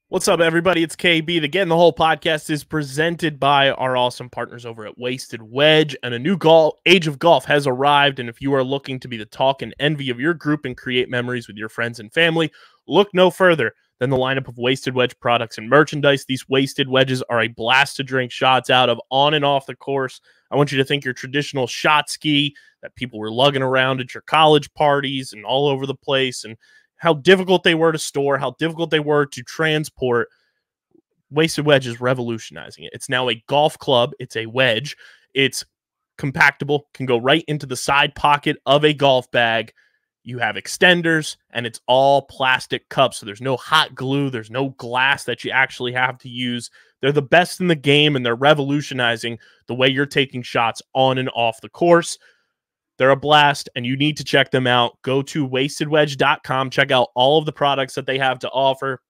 What's up, everybody? It's KB. Again, the whole podcast is presented by our awesome partners over at Wasted Wedge, and a new age of golf has arrived. And if you are looking to be the talk and envy of your group and create memories with your friends and family, look no further than the lineup of Wasted Wedge products and merchandise. These Wasted Wedges are a blast to drink shots out of on and off the course. I want you to think your traditional shot ski that people were lugging around at your college parties and all over the place, and how difficult they were to store, how difficult they were to transport. Wasted Wedge is revolutionizing it. It's now a golf club. It's a wedge. It's compactable, can go right into the side pocket of a golf bag. You have extenders, and it's all plastic cups, so there's no hot glue. There's no glass that you actually have to use. They're the best in the game, and they're revolutionizing the way you're taking shots on and off the course. They're a blast, and you need to check them out. Go to wastedwedge.com. Check out all of the products that they have to offer,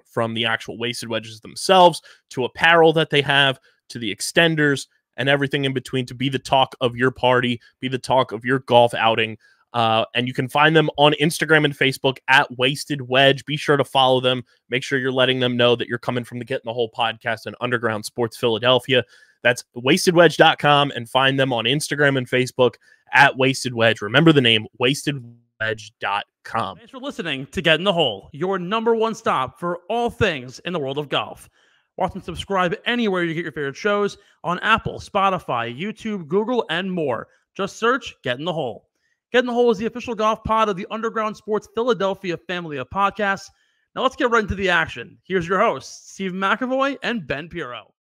from the actual Wasted Wedges themselves to apparel that they have to the extenders and everything in between, to be the talk of your party, be the talk of your golf outing. And you can find them on Instagram and Facebook at Wasted Wedge. Be sure to follow them. Make sure you're letting them know that you're coming from the Getting the Whole podcast and Underground Sports Philadelphia. That's wastedwedge.com, and find them on Instagram and Facebook at Wasted Wedge. Remember the name, wastedwedge.com. Thanks for listening to Get in the Hole, your #1 stop for all things in the world of golf. Watch and subscribe anywhere you get your favorite shows on Apple, Spotify, YouTube, Google, and more. Just search Get in the Hole. Get in the Hole is the official golf pod of the Underground Sports Philadelphia family of podcasts. Now let's get right into the action. Here's your hosts, Steve McAvoy and Ben Pirro.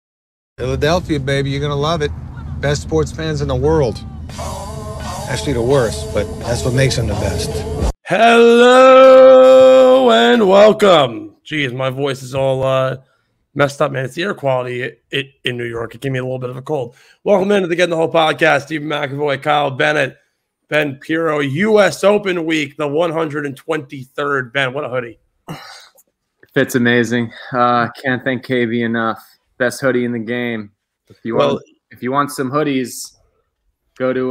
Philadelphia, baby, you're going to love it. Best sports fans in the world. Actually, the worst, but that's what makes them the best. Hello and welcome. Geez, my voice is all messed up, man. It's the air quality in New York. It gave me a little bit of a cold. Welcome into the Getting the Whole podcast. Steve McAvoy, Kyle Bennett, Ben Pirro. U.S. Open week, the 123rd. Ben, what a hoodie. Fits amazing. Can't thank KB enough. Best hoodie in the game. If you want some hoodies, go to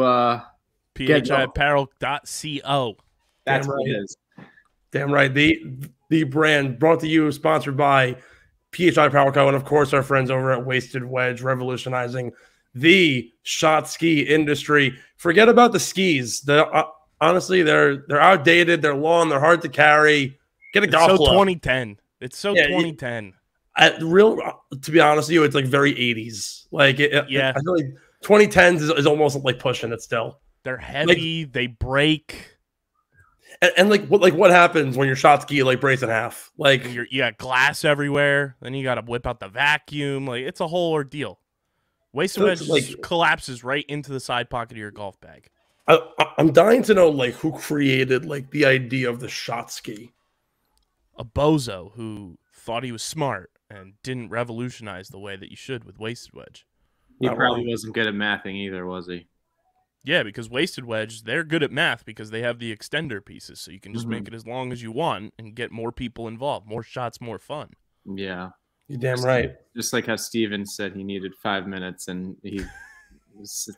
phiapparel.co. That's what it is. Damn right. The brand brought to you, sponsored by PHI Apparel Co. And of course, our friends over at Wasted Wedge, revolutionizing the shot ski industry. Forget about the skis. Honestly, they're outdated. They're long. They're hard to carry. Get a golf club. 2010. It's so 2010. To be honest with you, it's like very 80s. Like, I feel like 2010s is almost like pushing it still. They're heavy. They break. And what happens when your shot ski like breaks in half? Like, you got glass everywhere. Then you got to whip out the vacuum. Like, it's a whole ordeal. Wasted Wedge collapses right into the side pocket of your golf bag. I'm dying to know like who created like the idea of the shot ski. A bozo who thought he was smart and didn't revolutionize the way that you should with Wasted Wedge. He probably wasn't good at mathing either, was he? Yeah, because Wasted Wedge, they're good at math because they have the extender pieces, so you can just make it as long as you want and get more people involved. More shots, more fun. Yeah. You're damn right. Just like how Steven said he needed 5 minutes and he was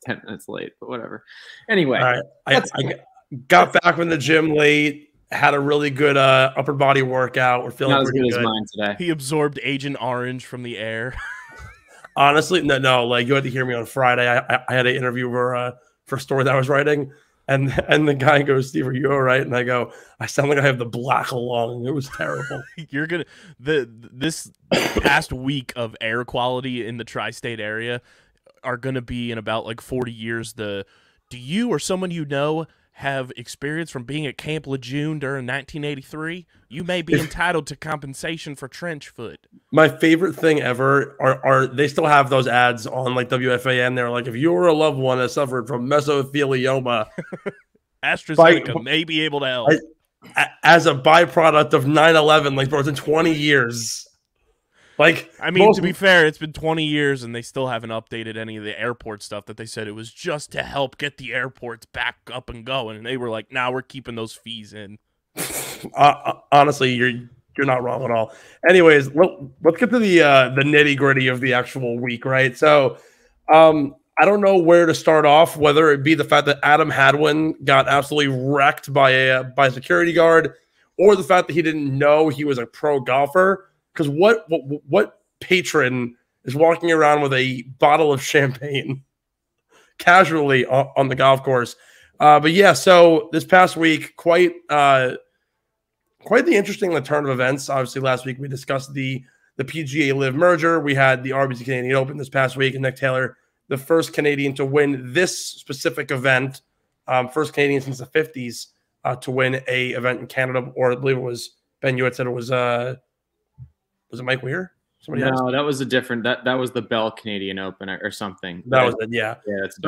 10 minutes late, but whatever. Anyway. All right. I got back from the gym late. Had a really good upper body workout. We're feeling pretty good. Not as good as mine today. He absorbed Agent Orange from the air. Honestly, no. Like, you had to hear me on Friday. I had an interview for a story that I was writing, and the guy goes, "Steve, are you all right?" And I go, "I sound like I have the black lung." It was terrible. You're gonna this past week of air quality in the tri-state area are gonna be in about like 40 years. Do you or someone you know have experience from being at Camp Lejeune during 1983, you may be entitled to compensation for trench foot. My favorite thing ever are they still have those ads on like WFAN. They're like, if you were a loved one that suffered from mesothelioma, AstraZeneca may be able to help. As a byproduct of 9/11, like, bro, it's in 20 years. Like, I mean, to be fair, it's been 20 years and they still haven't updated any of the airport stuff that they said it was just to help get the airports back up and going. And they were like, nah, we're keeping those fees in. Honestly, you're not wrong at all. Anyways, let's get to the nitty gritty of the actual week, right? So, I don't know where to start off, whether it be the fact that Adam Hadwin got absolutely wrecked by a security guard, or the fact that he didn't know he was a pro golfer. Because what patron is walking around with a bottle of champagne casually on the golf course? But yeah, so this past week, quite the interesting turn of events. Obviously, last week we discussed the PGA LIV merger. We had the RBC Canadian Open this past week, and Nick Taylor, the first Canadian to win this specific event, first Canadian since the 50s to win a event in Canada, or I believe it was, Ben, you had said it was it Mike Weir? Somebody else? That was a different, that was the Bell Canadian Open or something. That was it, yeah. Yeah, that's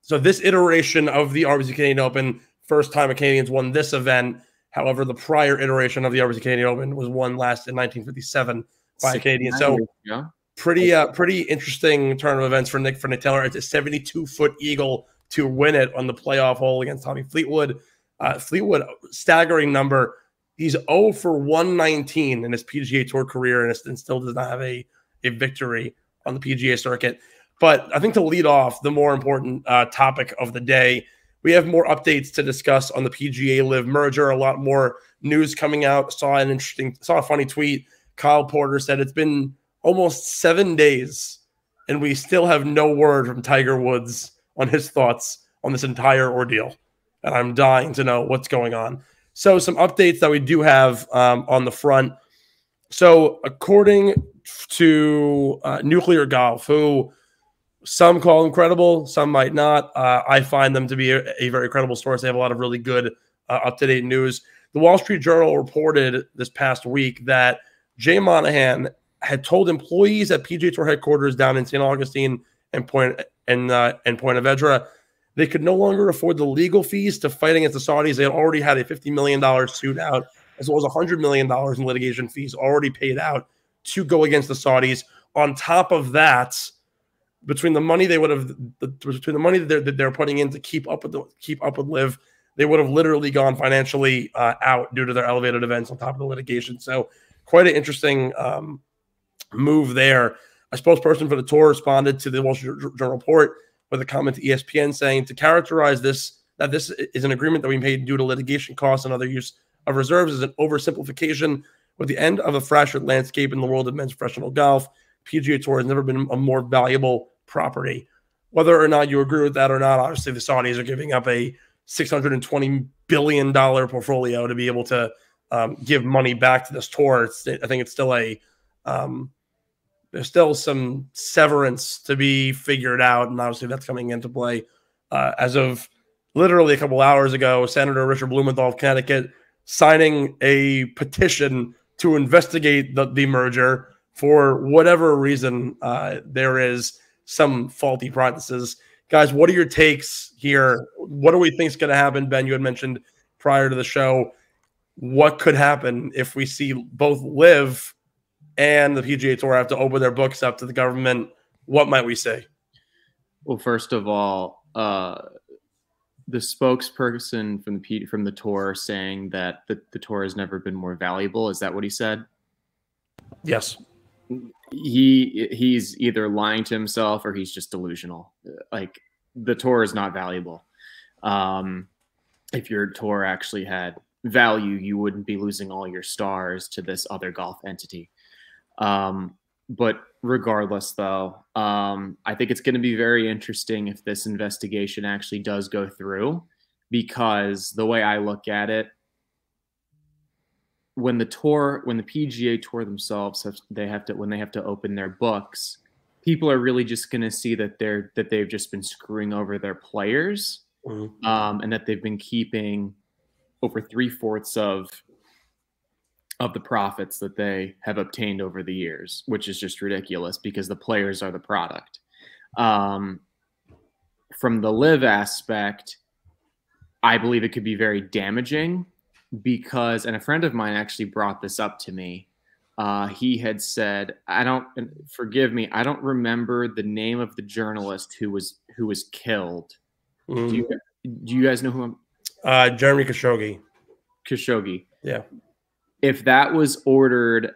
so this iteration of the RBC Canadian Open, first time a Canadians won this event. However, the prior iteration of the RBC Canadian Open was won last in 1957 by a Canadian. So yeah. Pretty interesting turn of events for Nick Taylor. It's a 72-foot eagle to win it on the playoff hole against Tommy Fleetwood. Fleetwood, staggering number. He's 0 for 119 in his PGA Tour career and still does not have a victory on the PGA circuit. But I think to lead off the more important topic of the day, we have more updates to discuss on the PGA LIV merger. A lot more news coming out. Saw a funny tweet. Kyle Porter said it's been almost 7 days, and we still have no word from Tiger Woods on his thoughts on this entire ordeal. And I'm dying to know what's going on. So some updates that we do have on the front. So according to Nuclear Golf, who some call incredible, some might not. I find them to be a very credible source. They have a lot of really good up-to-date news. The Wall Street Journal reported this past week that Jay Monahan had told employees at PGA Tour headquarters down in St. Augustine and Point of Vedra they could no longer afford the legal fees to fight against the Saudis. They had already had a $50 million suit out, as well as $100 million in litigation fees already paid out to go against the Saudis. On top of that, between the money that they're putting in to keep up with LIV, they would have literally gone financially out due to their elevated events on top of the litigation. So quite an interesting move there. A spokesperson for the tour responded to the Wall Street Journal report with a comment to ESPN saying, to characterize this, that this is an agreement that we made due to litigation costs and other use of reserves is an oversimplification. With the end of a fractured landscape in the world of men's professional golf, PGA Tour has never been a more valuable property. Whether or not you agree with that or not, obviously the Saudis are giving up a $620 billion portfolio to be able to give money back to this tour. I think it's still there's still some severance to be figured out, and obviously that's coming into play. As of literally a couple hours ago, Senator Richard Blumenthal of Connecticut signing a petition to investigate the merger for whatever reason there is some faulty practices. Guys, what are your takes here? What do we think is going to happen? Ben, you had mentioned prior to the show, what could happen if we see both LIV and the PGA Tour have to open their books up to the government? What might we say? Well, first of all, the spokesperson from the tour saying that the tour has never been more valuable. Is that what he said? Yes. He's either lying to himself or he's just delusional. Like, the tour is not valuable. If your tour actually had value, you wouldn't be losing all your stars to this other golf entity. But regardless, though, I think it's going to be very interesting if this investigation actually does go through, because the way I look at it, when the PGA Tour themselves when they have to open their books, people are really just going to see that they've just been screwing over their players, and that they've been keeping over 3/4 of the profits that they have obtained over the years, which is just ridiculous because the players are the product. From the LIV aspect, I believe it could be very damaging because, and a friend of mine actually brought this up to me. He had said, forgive me, I don't remember the name of the journalist who was killed. Do you guys know who I'm? Jeremy Khashoggi. Khashoggi. Yeah. If that was ordered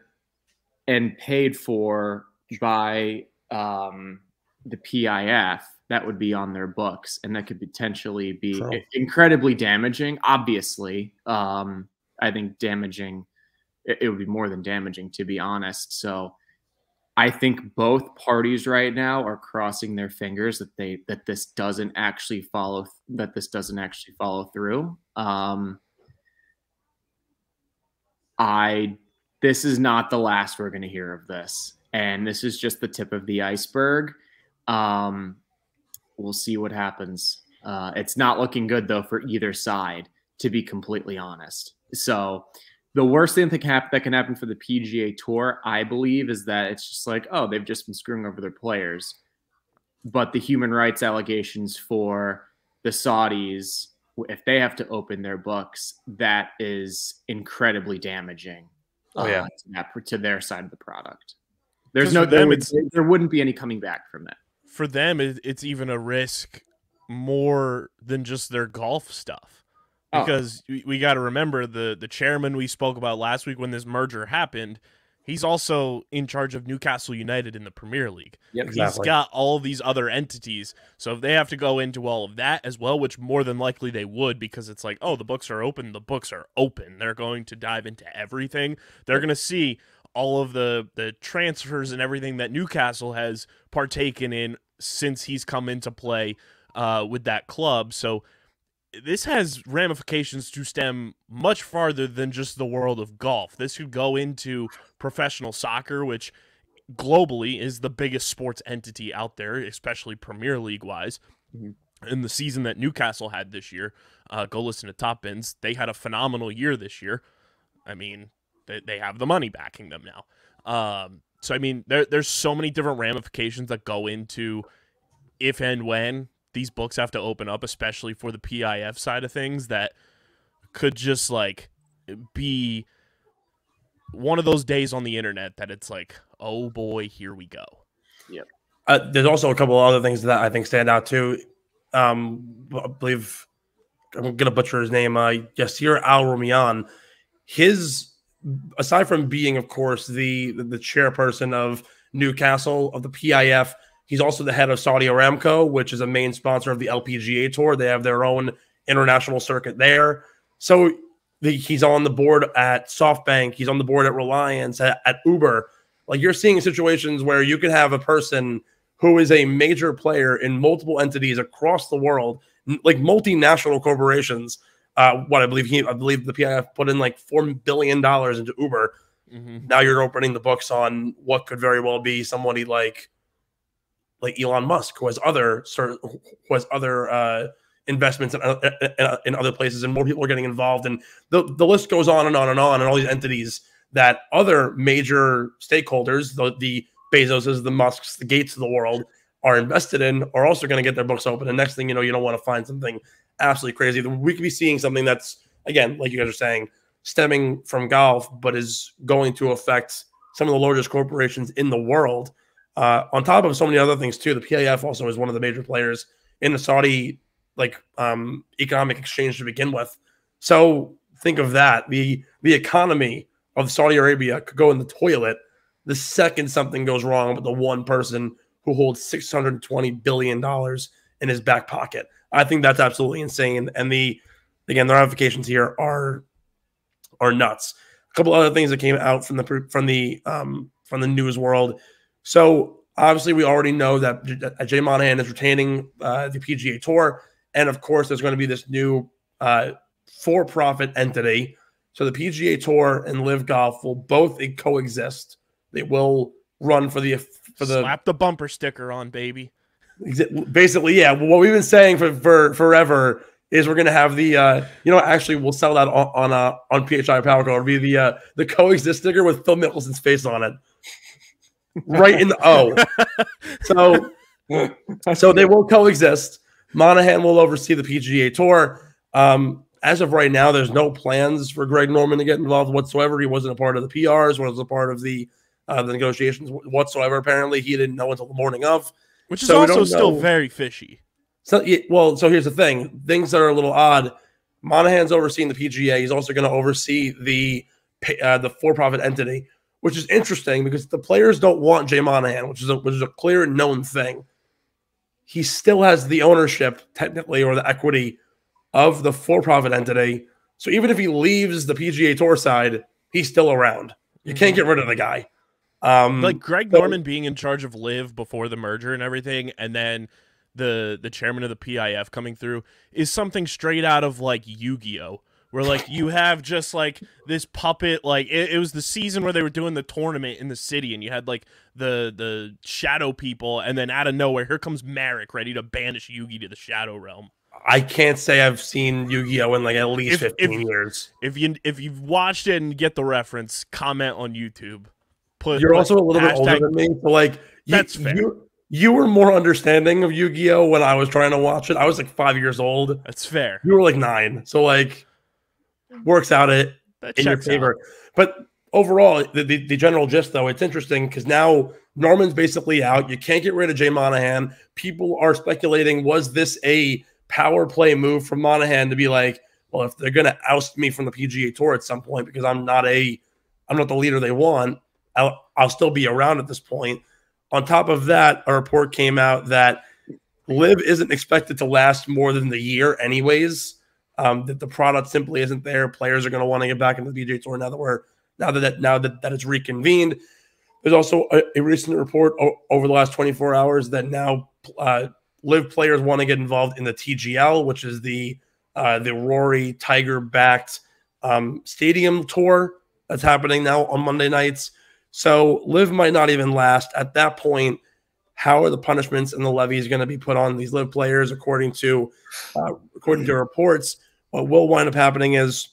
and paid for by the PIF, that would be on their books, and that could potentially be incredibly damaging. Obviously, I think damaging. It would be more than damaging, to be honest. So I think both parties right now are crossing their fingers that this doesn't actually follow through. This is not the last we're going to hear of this, and this is just the tip of the iceberg. We'll see what happens. It's not looking good though for either side, to be completely honest. So the worst thing that can happen for the PGA Tour, I believe, is that it's just like, oh, they've just been screwing over their players. But the human rights allegations for the Saudis, if they have to open their books, that is incredibly damaging. To their side of the product. There wouldn't be any coming back from it. For them, it's even a risk more than just their golf stuff. Because we got to remember the chairman we spoke about last week when this merger happened, he's also in charge of Newcastle United in the Premier League. Yep, exactly. He's got all of these other entities. So if they have to go into all of that as well, which more than likely they would, because it's like, oh, the books are open. The books are open. They're going to dive into everything. They're going to see all of the transfers and everything that Newcastle has partaken in since he's come into play with that club. So this has ramifications to stem much farther than just the world of golf. This could go into professional soccer, which globally is the biggest sports entity out there, especially Premier League-wise. In the season that Newcastle had this year, go listen to Top Bins. They had a phenomenal year this year. I mean, they have the money backing them now. So, I mean, there's so many different ramifications that go into if and when these books have to open up, especially for the PIF side of things, that could just like be one of those days on the internet that it's like, oh boy, here we go. Yep. There's also a couple of other things that I think stand out too. I believe I'm going to butcher his name. Yasir Al-Rumayyan. Aside from being, of course, the chairperson of Newcastle of the PIF, he's also the head of Saudi Aramco, which is a main sponsor of the LPGA Tour. They have their own international circuit there. So he's on the board at SoftBank. He's on the board at Reliance, at Uber. Like, you're seeing situations where you could have a person who is a major player in multiple entities across the world, like multinational corporations. I believe the PIF put in like $4 billion into Uber. Now you're opening the books on what could very well be somebody like Elon Musk, who has other investments in other places, and more people are getting involved, and the list goes on and on and on, and all these entities that other major stakeholders, the Bezoses, the Musks, the Gates of the world, are invested in, are also going to get their books open. And next thing you know, you don't want to find something absolutely crazy. We could be seeing something that's, again, like you guys are saying, stemming from golf, but is going to affect some of the largest corporations in the world. On top of so many other things too, the PIF also is one of the major players in the Saudi economic exchange to begin with. So think of that. The economy of Saudi Arabia could go in the toilet the second something goes wrong with the one person who holds $620 billion in his back pocket. I think that's absolutely insane. And the ramifications here are nuts. A couple other things that came out from the news world. So obviously we already know that Jay Monahan is retaining the PGA Tour. And of course, there's going to be this new for-profit entity. So the PGA Tour and LIVGolf will both coexist. They will run for the slap the bumper sticker on, baby. Basically, yeah. What we've been saying for forever is we're going to have the actually we'll sell that on PHI Power Code. It'll be the coexist sticker with Phil Mickelson's face on it, right in the O. So they will coexist. Monahan will oversee the PGA Tour. As of right now, there's no plans for Greg Norman to get involved whatsoever. He wasn't a part of the PRs, wasn't a part of the negotiations whatsoever. Apparently, he didn't know until the morning of. Which is also still very fishy. So here's the thing. Things that are a little odd. Monahan's overseeing the PGA. He's also going to oversee the for-profit entity, which is interesting because the players don't want Jay Monahan, which is a clear and known thing. He still has the ownership, technically, or the equity of the for-profit entity. So even if he leaves the PGA Tour side, he's still around. You can't get rid of the guy. Like Greg Norman being in charge of LIV before the merger and everything, and then the chairman of the PIF coming through is something straight out of like Yu-Gi-Oh! Where like you have just like this puppet, like it was the season where they were doing the tournament in the city, and you had like the shadow people, and then out of nowhere, here comes Merrick ready to banish Yugi to the shadow realm. I can't say I've seen Yu-Gi-Oh! In like at least 15 years. If you've watched it and get the reference, comment on YouTube. You're also a little bit older than me, so like that's fair. You were more understanding of Yu-Gi-Oh! When I was trying to watch it. I was like 5 years old. That's fair. You were like 9, so like works out in your favor. But overall, the general gist, though, it's interesting because now Norman's basically out. You can't get rid of Jay Monahan. People are speculating, was this a power play move from Monahan to be like, well, if they're going to oust me from the PGA Tour at some point because I'm not the leader they want, I'll still be around at this point. On top of that, a report came out that LIV isn't expected to last more than the year anyways. That the product simply isn't there. Players are going to want to get back into the PGA Tour now that it's reconvened. There's also a recent report over the last 24 hours that now LIV players want to get involved in the TGL, which is the Rory Tiger-backed stadium tour that's happening now on Monday nights. So LIV might not even last. At that point, how are the punishments and the levies going to be put on these LIV players? According to reports, what will wind up happening is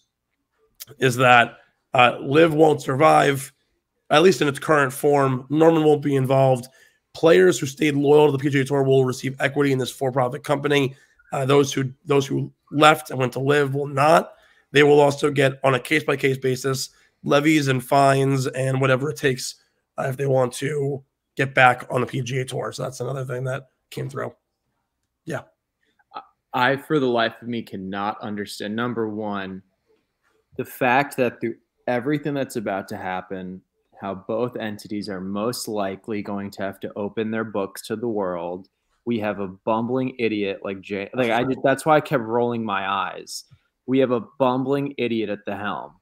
that LIV won't survive, at least in its current form. Norman won't be involved. Players who stayed loyal to the PGA Tour will receive equity in this for-profit company. Those who left and went to LIV will not. They will also get, on a case-by-case basis, levies and fines and whatever it takes if they want to get back on the PGA Tour. So that's another thing that came through. Yeah. I, for the life of me, cannot understand, number one, the fact that through everything that's about to happen, how both entities are most likely going to have to open their books to the world. We have a bumbling idiot like Jay. That's why I kept rolling my eyes. We have a bumbling idiot at the helm.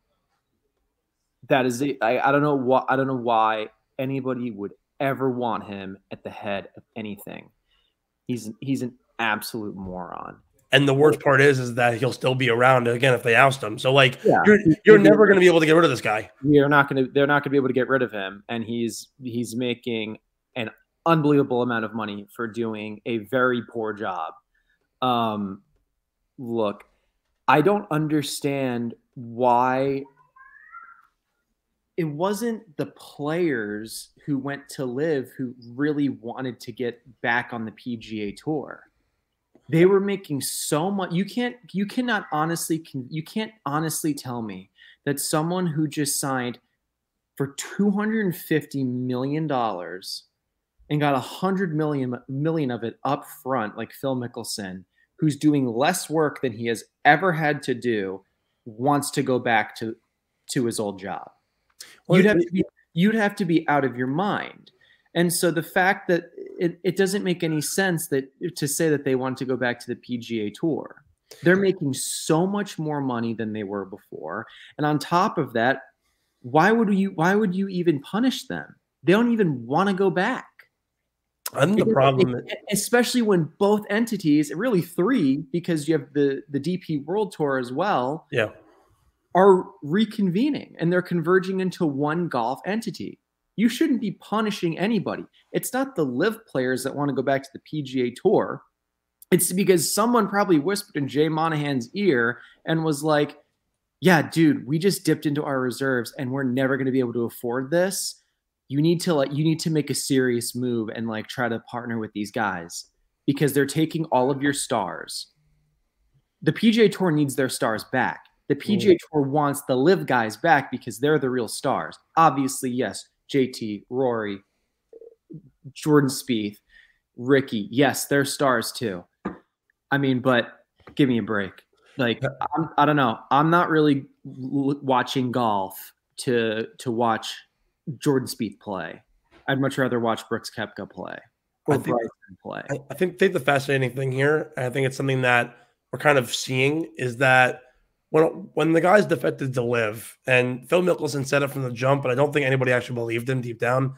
That is it. I don't know why anybody would ever want him at the head of anything. He's an absolute moron. And the worst part is that he'll still be around again if they oust him. So like you're never going to be able to get rid of this guy. They're not going to be able to get rid of him, and he's making an unbelievable amount of money for doing a very poor job. Look, I don't understand why it wasn't the players who went to LIV who really wanted to get back on the PGA Tour. They were making so much. You can't honestly tell me that someone who just signed for $250 million and got $100 million of it up front, like Phil Mickelson, who's doing less work than he has ever had to do, wants to go back to his old job. Well, you'd have to be out of your mind. And so the fact that it doesn't make any sense to say that they want to go back to the PGA Tour. They're making so much more money than they were before. And on top of that, why would you even punish them? They don't even want to go back. I think the problem, especially when both entities, really three, because you have the DP World Tour as well, are reconvening and they're converging into one golf entity. You shouldn't be punishing anybody. It's not the LIV players that want to go back to the PGA Tour. It's because someone probably whispered in Jay Monahan's ear and was like, yeah, dude, we just dipped into our reserves and we're never going to be able to afford this. You need to make a serious move and like try to partner with these guys because they're taking all of your stars. The PGA Tour needs their stars back. The PGA Tour wants the LIV guys back because they're the real stars. Obviously, yes, JT, Rory, Jordan Spieth, Ricky, yes, they're stars too. I mean, but give me a break. Like, I don't know. I'm not really watching golf to watch Jordan Spieth play. I'd much rather watch Brooks Koepka play or Bryson play. I think the fascinating thing here, I think it's something that we're kind of seeing, is that when the guys defected to LIV, and Phil Mickelson said it from the jump, but I don't think anybody actually believed him deep down.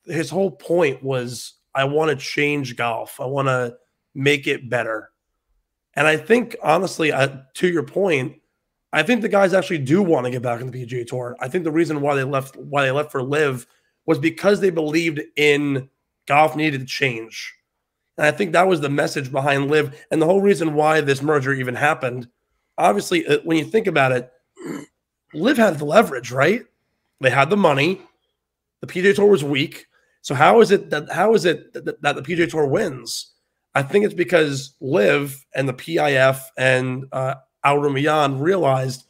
His whole point was, I want to change golf. I want to make it better. And I think, honestly, to your point, I think the guys actually do want to get back on the PGA Tour. I think the reason why they left for LIV was because they believed in golf needed to change. And I think that was the message behind LIV, and the whole reason why this merger even happened. Obviously, when you think about it, LIV had the leverage, right? They had the money. The PGA Tour was weak. So how is it that the PGA Tour wins? I think it's because LIV and the PIF and Al Rumayyan realized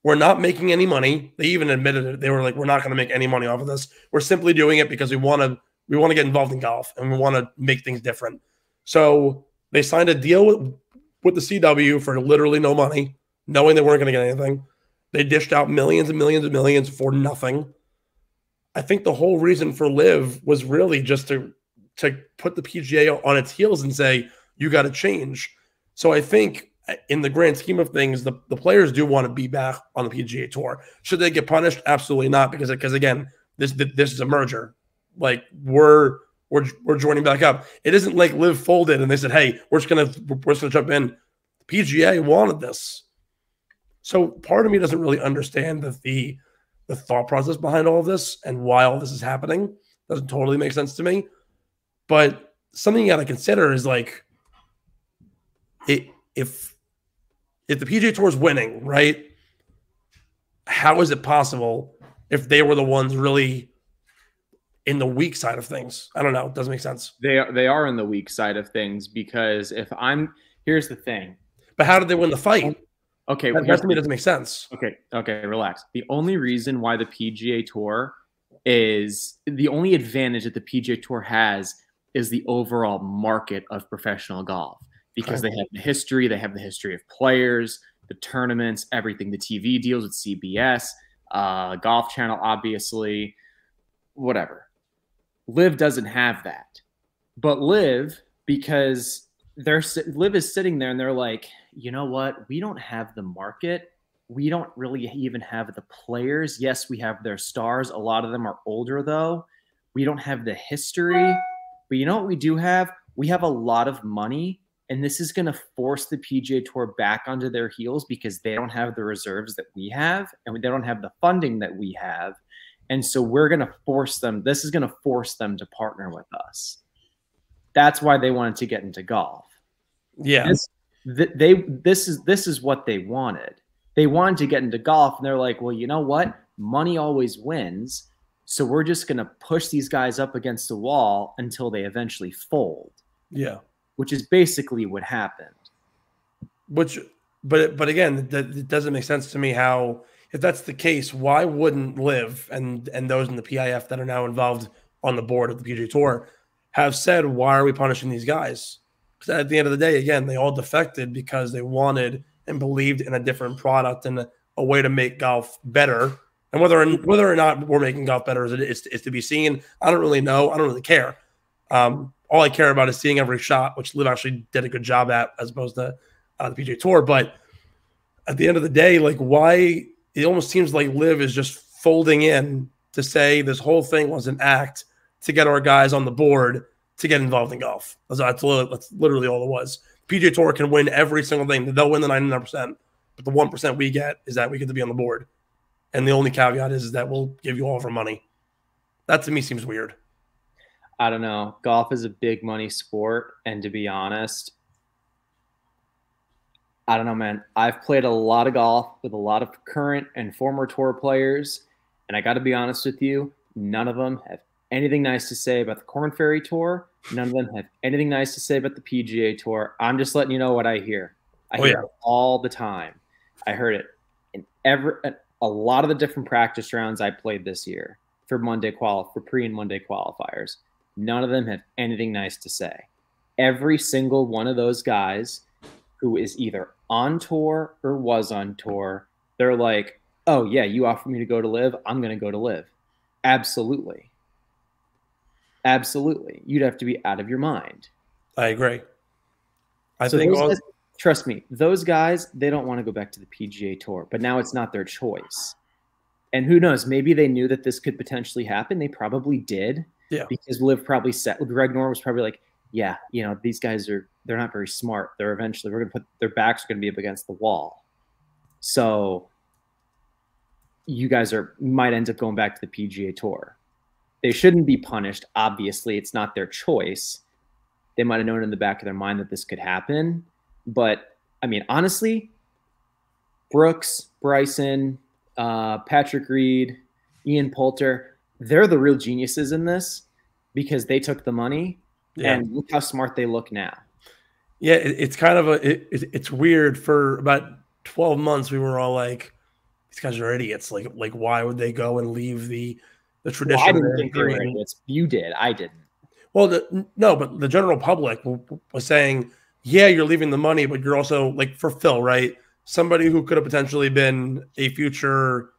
we're not making any money. They even admitted it. They were like, we're not going to make any money off of this. We're simply doing it because we want to get involved in golf and we want to make things different. So they signed a deal with the CW for literally no money, knowing they weren't going to get anything. They dished out millions and millions and millions for nothing. I think the whole reason for LIV was really just to put the PGA on its heels and say, you got to change. So I think in the grand scheme of things, the players do want to be back on the PGA Tour. Should they get punished? Absolutely not, because again, this is a merger. Like we're joining back up. It isn't like LIV folded and they said, hey, we're just gonna jump in. The PGA wanted this. So part of me doesn't really understand the thought process behind all of this and why all this is happening. Doesn't totally make sense to me. But something you got to consider is like, if the PGA Tour is winning, right? How is it possible if they were the ones really in the weak side of things? I don't know. It doesn't make sense. They are in the weak side of things, because here's the thing. But how did they win the fight? Okay, that to me doesn't make sense. Okay, relax. The only reason why the PGA Tour is the only advantage that the PGA Tour has is the overall market of professional golf, because they have the history, of players, the tournaments, everything, the TV deals with CBS, Golf Channel, obviously, whatever. LIV doesn't have that, but LIV, because LIV is sitting there and they're like, you know what? We don't have the market. We don't really even have the players. Yes, we have their stars. A lot of them are older though. We don't have the history, but you know what we do have? We have a lot of money, and this is going to force the PGA Tour back onto their heels because they don't have the reserves that we have, and they don't have the funding that we have. And so we're going to force them. This is going to force them to partner with us. That's why they wanted to get into golf. Yeah. This is what they wanted. They wanted to get into golf, and they're like, well, you know what? Money always wins. So we're just going to push these guys up against the wall until they eventually fold. Yeah. Which is basically what happened. But again, it doesn't make sense to me how, if that's the case, why wouldn't LIV and those in the PIF that are now involved on the board of the PGA Tour have said, why are we punishing these guys? Because at the end of the day, again, they all defected because they wanted and believed in a different product and a way to make golf better. And whether or not we're making golf better is to be seen. I don't really know. I don't really care. All I care about is seeing every shot, which LIV actually did a good job at, as opposed to the PGA Tour. But at the end of the day, like, why it almost seems like LIV is just folding in to say this whole thing was an act to get our guys on the board to get involved in golf. That's literally all it was. PGA Tour can win every single thing. They'll win the 99%, but the 1% we get is that we get to be on the board. And the only caveat is that we'll give you all of our money. That to me seems weird. I don't know. Golf is a big money sport. And to be honest, I don't know, man. I've played a lot of golf with a lot of current and former tour players. And I got to be honest with you, none of them have anything nice to say about the Korn Ferry Tour. None of them have anything nice to say about the PGA Tour. I'm just letting you know what I hear. I hear it all the time. I heard it in a lot of the different practice rounds I played this year for pre and Monday qualifiers. None of them have anything nice to say. Every single one of those guys who is either on tour or was on tour, they're like, oh yeah, you offered me to go to LIV, I'm going to go to LIV. Absolutely. Absolutely. You'd have to be out of your mind. I agree. trust me, those guys, they don't want to go back to the PGA Tour, but now it's not their choice. And who knows, maybe they knew that this could potentially happen. They probably did. Yeah. Because Liv probably Greg Norman was probably like, yeah, these guys they're not very smart. We're going to put their backs are going to be up against the wall. So you guys might end up going back to the PGA Tour. They shouldn't be punished. Obviously, it's not their choice. They might have known in the back of their mind that this could happen. But, I mean, honestly, Brooks, Bryson, Patrick Reed, Ian Poulter, they're the real geniuses in this because they took the money. Yeah. And look how smart they look now. Yeah, it's kind of it's weird. For about 12 months, we were all like, these guys are idiots. Like why would they go and leave the tradition? Well, I didn't think they were idiots. You did. I didn't. Well, no, but the general public was saying, yeah, you're leaving the money, but you're also, like, for Phil, right? Somebody who could have potentially been a future,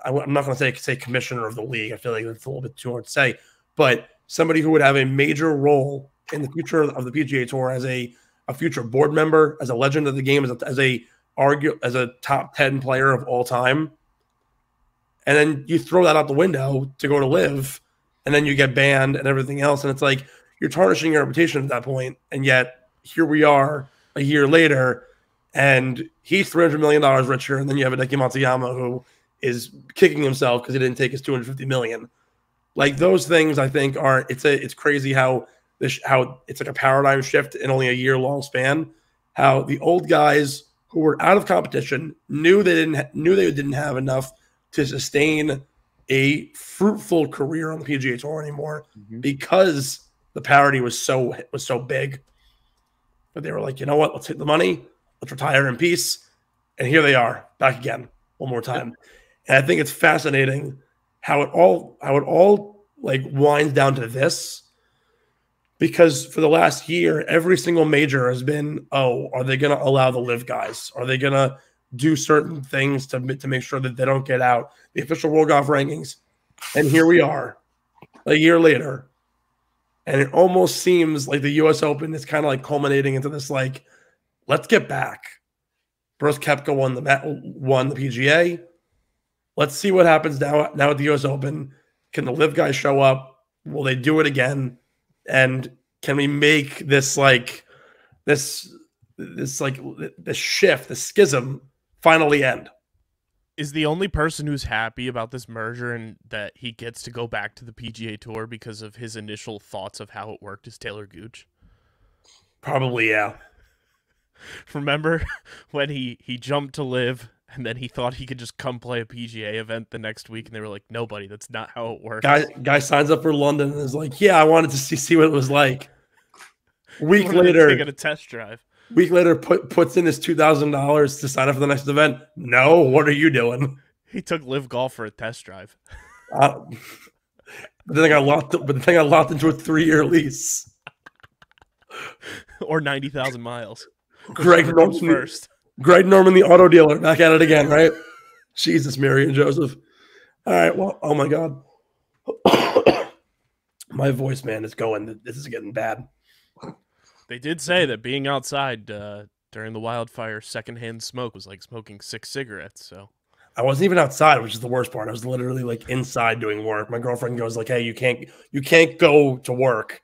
I'm not going to say commissioner of the league. I feel like that's a little bit too hard to say, but somebody who would have a major role in the future of the PGA Tour as a future board member, as a legend of the game, as a top 10 player of all time. And then you throw that out the window to go to live, and then you get banned and everything else. And it's like you're tarnishing your reputation at that point. And yet here we are a year later, and he's $300 million richer. And then you have a Hideki Matsuyama who is kicking himself because he didn't take his $250 million. Like, those things, I think, it's crazy how it's like a paradigm shift in only a year-long span. How the old guys who were out of competition knew they didn't have enough to sustain a fruitful career on the PGA Tour anymore because the parity was so big. But they were like, you know what? Let's take the money. Let's retire in peace. And here they are, back again, one more time. And I think it's fascinating how it all like winds down to this, because for the last year, every single major has been, are they going to allow the live guys? Are they going to do certain things to make sure that they don't get out the official World Golf rankings? And here we are a year later, and it almost seems like the U.S. Open is kind of like culminating into this, like, let's get back. Brooks Koepka won the PGA. Let's see what happens now at the U.S. Open. Can the live guys show up? Will they do it again? And can we make this shift, the schism, finally end? Is the only person who's happy about this merger and that he gets to go back to the PGA Tour because of his initial thoughts of how it worked is Taylor Gooch? Probably, yeah. Remember when he jumped to live and then he thought he could just come play a PGA event the next week, and they were like, nobody, that's not how it works. Guy signs up for London and is like, yeah, I wanted to see what it was like. Week later, taking a test drive. Week later, puts in his $2,000 to sign up for the next event. No, what are you doing? He took LIVGolf for a test drive. But then I got locked into a 3-year lease. Or 90,000 miles. Greg Norman, the auto dealer, back at it again, right? Jesus, Mary and Joseph. All right, well, oh my God. My voice, man, is going. This is getting bad. They did say that being outside during the wildfire secondhand smoke was like smoking 6 cigarettes. So I wasn't even outside, which is the worst part. I was literally like inside doing work. My girlfriend goes like, hey, you can't go to work.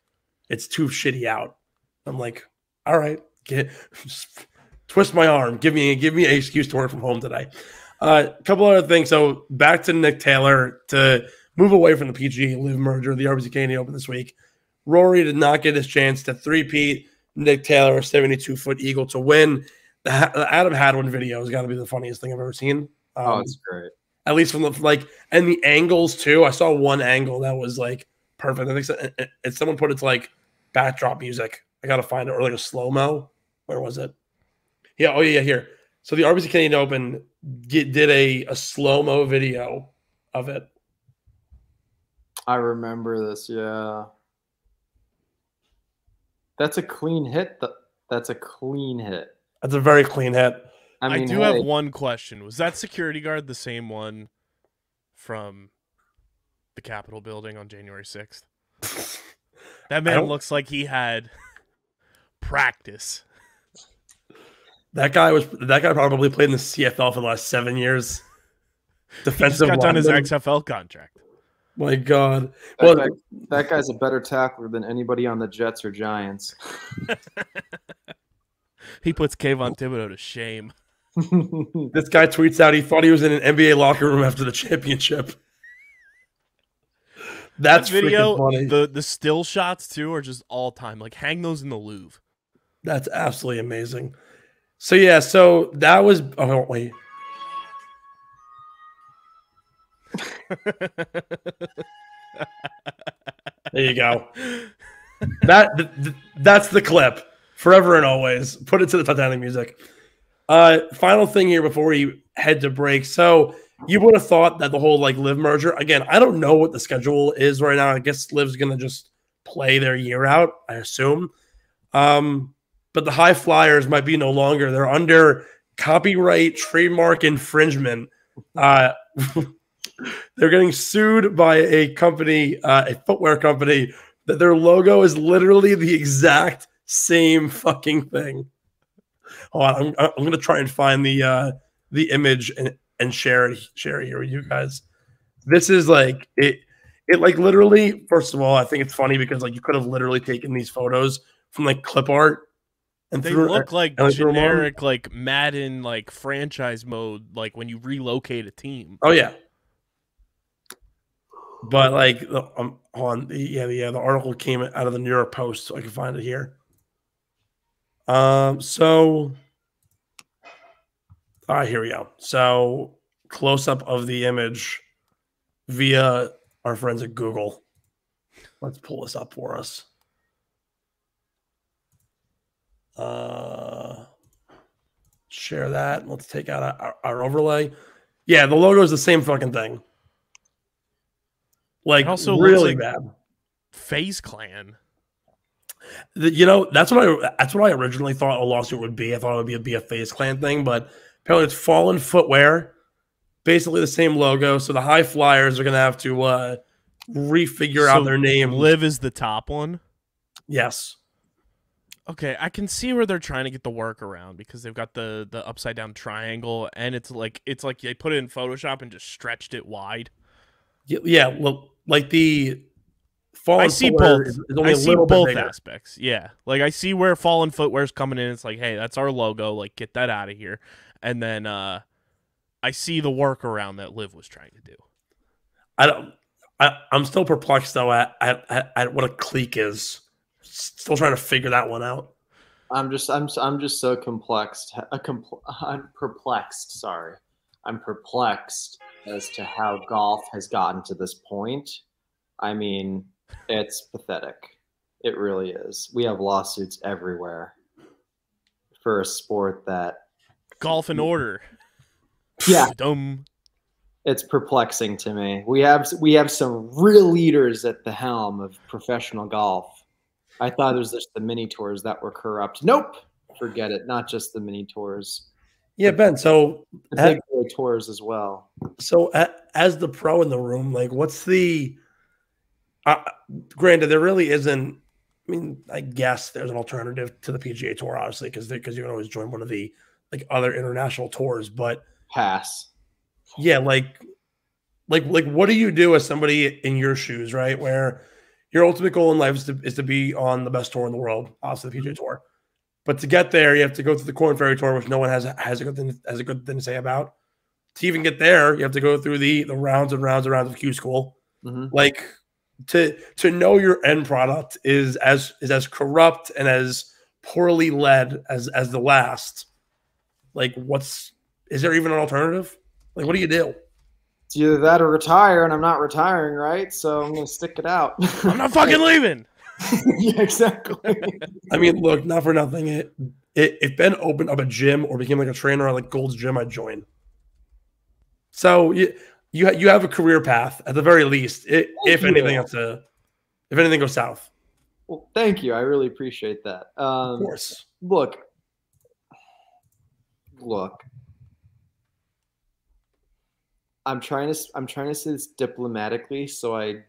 It's too shitty out. I'm like, all right, twist my arm. Give me an excuse to work from home today. A couple other things. So back to Nick Taylor to move away from the PGA Live merger, the RBC Canadian Open this week. Rory did not get his chance to three-peat. Nick Taylor, a 72-foot eagle to win. The Adam Hadwin video has got to be the funniest thing I've ever seen. It's great. At least from the and the angles too. I saw one angle that was like perfect. I think someone put it to like backdrop music. I gotta find it, or like a slow mo. Where was it? Yeah. Oh yeah. Here. So the RBC Canadian Open did a slow mo video of it. I remember this. Yeah. That's a clean hit. That's a clean hit. That's a very clean hit. I do have one question. Was that security guard the same one from the Capitol building on January 6th? That man looks like he had practice. That guy probably played in the CFL for the last 7 years. Defensive got done his lineman. XFL contract. My God. That guy's a better tackler than anybody on the Jets or Giants. He puts Kayvon Thibodeau to shame. This guy tweets out he thought he was in an NBA locker room after the championship. That's that video. Funny. The still shots too are just all time. Like hang those in the Louvre. That's absolutely amazing. So yeah, so that was. Oh wait. There you go. That's the clip. Forever and always. Put it to the Titanic music. Final thing here before we head to break. So you would have thought that the whole like LIV merger. Again, I don't know what the schedule is right now. I guess LIV's gonna just play their year out, I assume. But the high flyers might be no longer. They're under copyright trademark infringement. They're getting sued by a company, a footwear company, that their logo is literally the exact same fucking thing. Hold on, I'm going to try and find the image and share it here with you guys. This is like it like literally. First of all, I think it's funny because like you could have literally taken these photos from like clip art. And they look like generic, like Madden, like franchise mode, like when you relocate a team. Oh yeah, but like the article came out of the New York Post, so I can find it here. So, all right, here we go. So, close up of the image via our friends at Google. Let's pull this up for us. Share that. Let's take out our overlay. Yeah, the logo is the same fucking thing. Like, also really bad. FaZe Clan. That's what I originally thought a lawsuit would be. I thought it would be a FaZe Clan thing, but apparently it's Fallen Footwear, basically the same logo. So the high flyers are gonna have to refigure out their name. LIV is the top one. Yes. Okay, I can see where they're trying to get the workaround because they've got the upside down triangle, and it's like they put it in Photoshop and just stretched it wide. Yeah, well, like the Fallen I see Footwear both. is only I a see little bit both bigger. aspects. Yeah, like I see where Fallen Footwear's coming in. It's like, hey, that's our logo. Like, get that out of here. And then I see the workaround that LIV was trying to do. I'm still perplexed though at what a clique is. Still trying to figure that one out. I'm just so complexed. I'm perplexed. Sorry, I'm perplexed as to how golf has gotten to this point. I mean, it's pathetic. It really is. We have lawsuits everywhere for a sport that Golf in order. Yeah, Dumb. It's perplexing to me. We have some real leaders at the helm of professional golf. I thought it was just the mini tours that were corrupt. Nope, forget it. Not just the mini tours. Yeah, Ben. So the big boy tours as well. So as the pro in the room, like, what's the? Granted, there really isn't. I mean, I guess there's an alternative to the PGA Tour, obviously, because you can always join one of the like other international tours. But pass. Yeah, like what do you do as somebody in your shoes, right? Where your ultimate goal in life is to be on the best tour in the world, obviously the PGA Tour. But to get there, you have to go through the Corn Ferry Tour, which no one has a good thing to say about. To even get there, you have to go through the rounds and rounds and rounds of Q School. Mm-hmm. Like to know your end product is as corrupt and as poorly led as the last. Like, is there even an alternative? Like, what do you do? It's either that or retire, and I'm not retiring, right? So I'm going to stick it out. I'm not fucking leaving. Yeah, exactly. I mean, look, not for nothing. If Ben opened up a gym or became like a trainer at like Gold's Gym, I'd join. So you have a career path at the very least. If anything goes south. Well, thank you. I really appreciate that. Of course. Look. I'm trying to say this diplomatically so I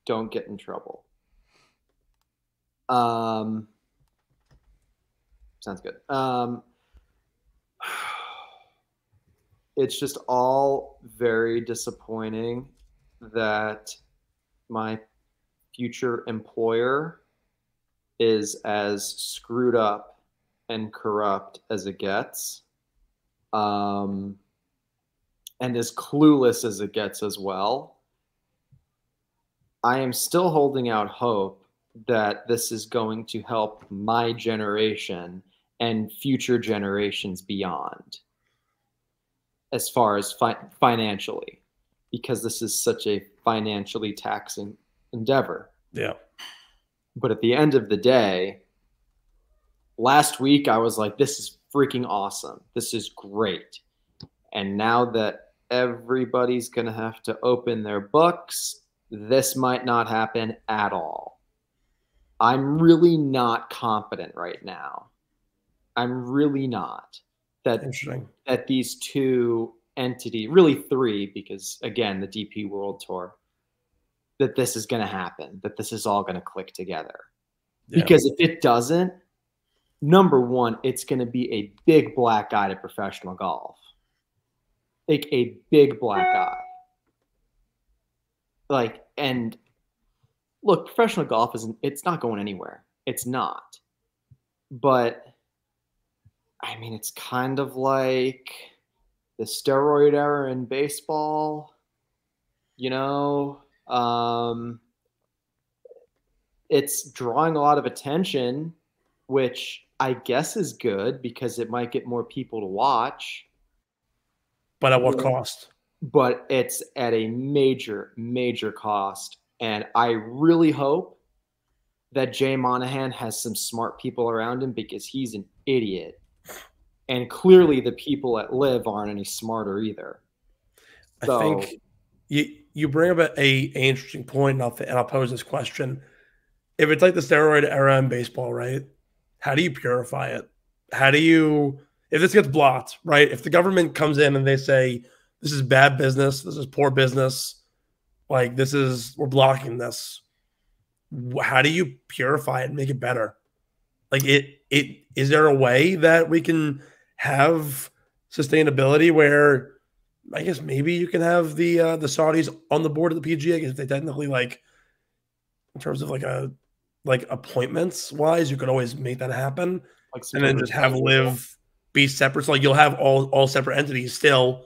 don't get in trouble. Sounds good. it's just all very disappointing that my future employer is as screwed up and corrupt as it gets, and as clueless as it gets as well. I am still holding out hope that this is going to help my generation and future generations beyond, as far as financially, because this is such a financially taxing endeavor. Yeah. But at the end of the day, last week I was like, this is freaking awesome. This is great. And now that everybody's going to have to open their books, this might not happen at all. I'm really not confident right now. I'm really not that these two entities, really three, because again, the DP World Tour, that this is going to happen, that this is all going to click together. Yeah. Because if it doesn't, number one, it's going to be a big black eye to professional golf. Like a big black eye. Like, and look, professional golf it's not going anywhere. It's not. But I mean, it's kind of like the steroid era in baseball, you know. It's drawing a lot of attention, which I guess is good because it might get more people to watch. But at what cost? But it's at a major, major cost. And I really hope that Jay Monahan has some smart people around him, because he's an idiot. And clearly the people at LIV aren't any smarter either. So, I think you bring up an interesting point, and I'll pose this question. If it's like the steroid era in baseball, right? How do you purify it? How do you, if this gets blocked, right? If the government comes in and they say, this is bad business, this is poor business, like we're blocking this. How do you purify it and make it better? Like is there a way that we can have sustainability where I guess maybe you can have the Saudis on the board of the PGA, because they technically, like, in terms of like appointments wise, you could always make that happen, and then just have LIV be separate. So like you'll have all separate entities still,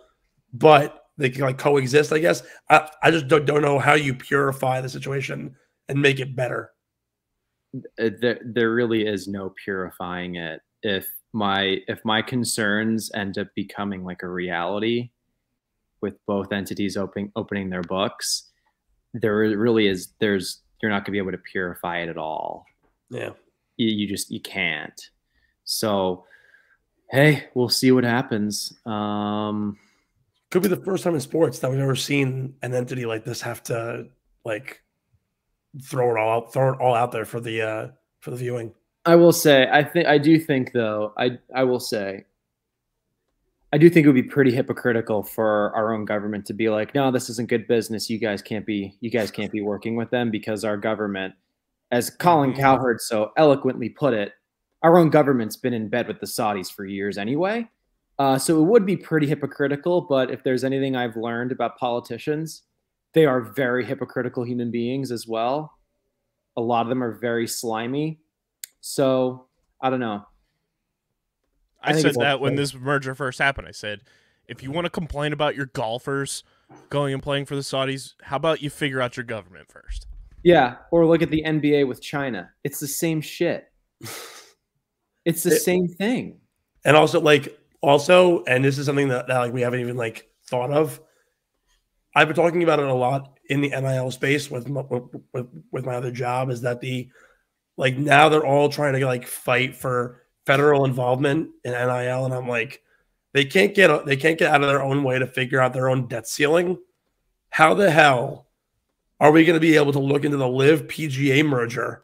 but they can like coexist. I guess I just don't know how you purify the situation and make it better. There really is no purifying it. If my concerns end up becoming like a reality, with both entities opening their books, there really is, you're not gonna be able to purify it at all. Yeah. You can't. So, hey, we'll see what happens. Could be the first time in sports that we've ever seen an entity like this have to like throw it all out there for the viewing. I will say, I do think it would be pretty hypocritical for our own government to be like, no, this isn't good business. You guys can't be working with them, because our government, as Colin Cowherd so eloquently put it, our own government's been in bed with the Saudis for years anyway. So it would be pretty hypocritical. But if there's anything I've learned about politicians, they are very hypocritical human beings as well. A lot of them are very slimy. So I don't know. I said that when this merger first happened. I said, if you want to complain about your golfers going and playing for the Saudis, how about you figure out your government first? Yeah, or look at the NBA with China. It's the same shit. It's the same thing. And also, and this is something that like we haven't even like thought of. I've been talking about it a lot in the NIL space with my other job, is that now they're all trying to like fight for federal involvement in NIL, and I'm like, they can't get out of their own way to figure out their own debt ceiling. How the hell are we going to be able to look into the LIV PGA merger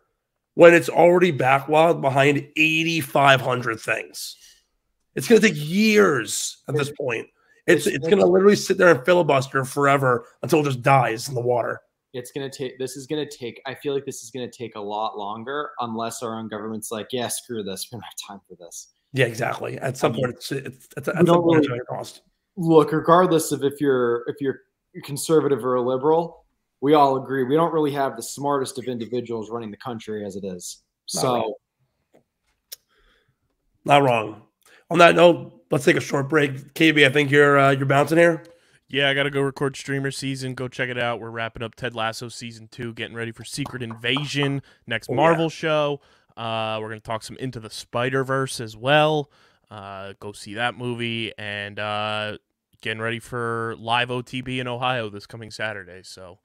when it's already backlogged behind 8,500 things? It's going to take years at this point. It's going to literally sit there and filibuster forever until it just dies in the water. I feel like this is going to take a lot longer, unless our own government's like, yeah, screw this. We don't have time for this. Yeah, exactly. At some point, it's a cost. look, regardless of if you're conservative or a liberal, we all agree we don't really have the smartest of individuals running the country as it is. So, not wrong. On that note, let's take a short break. KB, I think you're bouncing here. Yeah, I got to go record Streamer Season. Go check it out. We're wrapping up Ted Lasso Season 2, getting ready for Secret Invasion, next Marvel show. We're going to talk some Into the Spider-Verse as well. Go see that movie. And getting ready for live OTB in Ohio this coming Saturday. So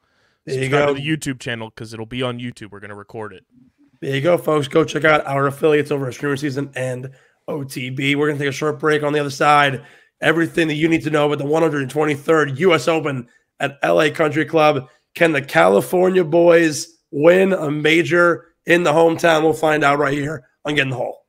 subscribe to the YouTube channel because it'll be on YouTube. We're going to record it. There you go, folks. Go check out our affiliates over at Streamer Season and OTB. We're going to take a short break. On the other side, everything that you need to know about the 123rd U.S. Open at LA Country Club. Can the California boys win a major in the hometown? We'll find out right here on Get in the Hole.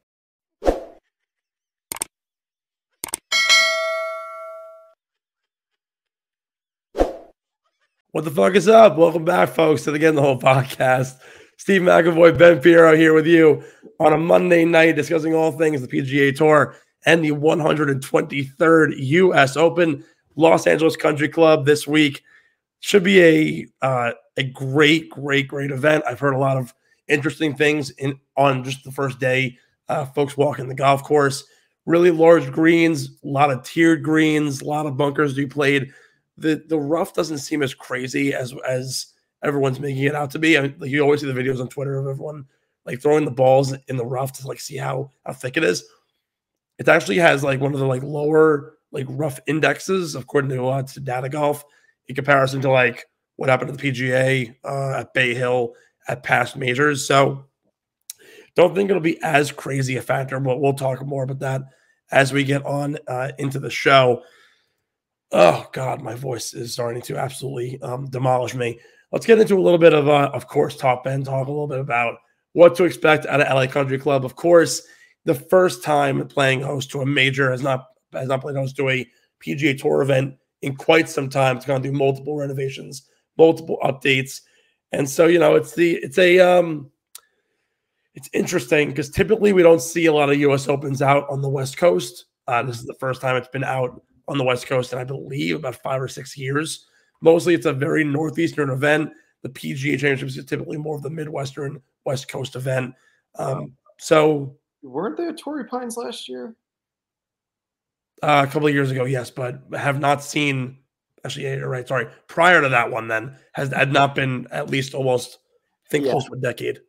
What the fuck is up? Welcome back, folks, to the Get in the Hole podcast. Steve McAvoy, Ben Pirro here with you on a Monday night discussing all things the PGA Tour and the 123rd U.S. Open. Los Angeles Country Club this week should be a great event. I've heard a lot of interesting things on just the first day. Folks walking the golf course, really large greens, a lot of tiered greens, a lot of bunkers to be played. The rough doesn't seem as crazy as everyone's making it out to be. I mean, like, you always see the videos on Twitter of everyone like throwing the balls in the rough to like see how thick it is. It actually has like one of the like lower like rough indexes according to Data Golf in comparison to like what happened to the PGA at Bay Hill at past majors. So don't think it'll be as crazy a factor, but we'll talk more about that as we get on into the show. Oh God, my voice is starting to absolutely demolish me. Let's get into a little bit of course, Top Ben, talk a little bit about what to expect out of LA Country Club. Of course, the first time playing host to a major, has not played host to a PGA Tour event in quite some time. It's gone through multiple renovations, multiple updates, and so it's interesting because typically we don't see a lot of U.S. Opens out on the West Coast. This is the first time it's been out on the West Coast in, I believe, about 5 or 6 years. Mostly it's a very northeastern event. The PGA Championships is typically more of the Midwestern West Coast event. So weren't they at Torrey Pines last year? A couple of years ago, yes, but have not seen. Actually, yeah, you're right. Sorry, prior to that one, then had not been at least almost close to a decade.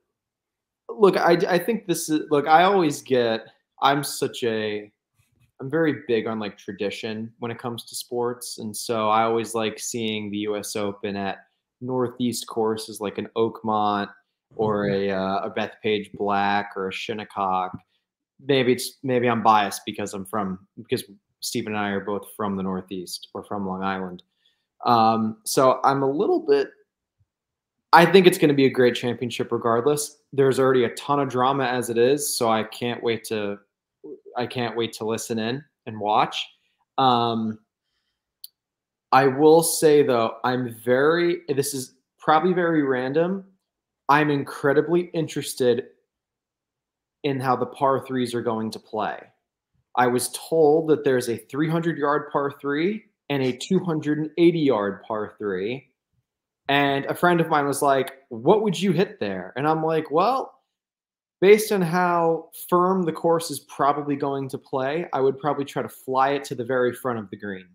Look, I think this is I always get. I'm very big on like tradition when it comes to sports. And so I always like seeing the US Open at Northeast courses like an Oakmont or a Bethpage Black or a Shinnecock. Maybe I'm biased because Steve and I are both from the Northeast or from Long Island. So I'm a little bit, I think it's going to be a great championship regardless. There's already a ton of drama as it is. So I can't wait to listen in and watch. I will say though, this is probably very random. I'm incredibly interested in how the par threes are going to play. I was told that there's a 300-yard par three and a 280-yard par three. And a friend of mine was like, what would you hit there? And I'm like, well, based on how firm the course is probably going to play, I would probably try to fly it to the very front of the green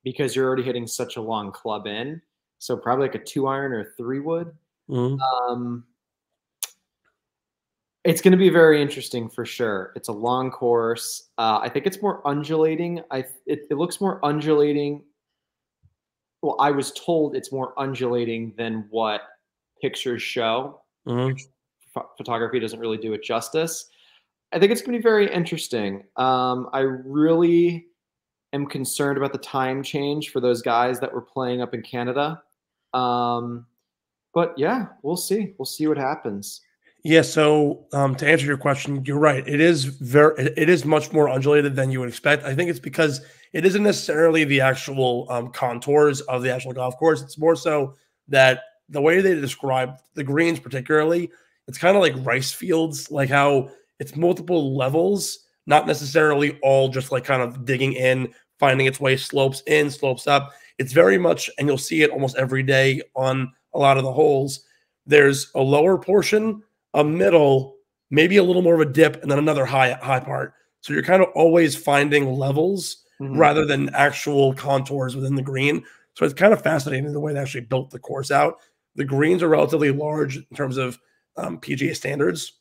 because you're already hitting such a long club in. So probably like a 2-iron or a 3-wood. Mm-hmm. It's going to be very interesting for sure. It's a long course. I think it's more undulating. It looks more undulating. Well, I was told it's more undulating than what pictures show. Mm-hmm. Photography doesn't really do it justice. I think it's going to be very interesting. I really am concerned about the time change for those guys that were playing up in Canada. But yeah, we'll see. We'll see what happens. Yeah. So to answer your question, you're right. It is much more undulated than you would expect. I think it's because it isn't necessarily the actual contours of the actual golf course. It's more so that the way they describe the greens, particularly, it's kind of like rice fields, like how it's multiple levels, not necessarily all just like kind of digging in finding its way, slopes in, slopes up. It's very much, and you'll see it almost every day on a lot of the holes. There's a lower portion, a middle, maybe a little more of a dip, and then another high part. So you're kind of always finding levels rather than actual contours within the green. So it's kind of fascinating the way they actually built the course out. The greens are relatively large in terms of PGA standards.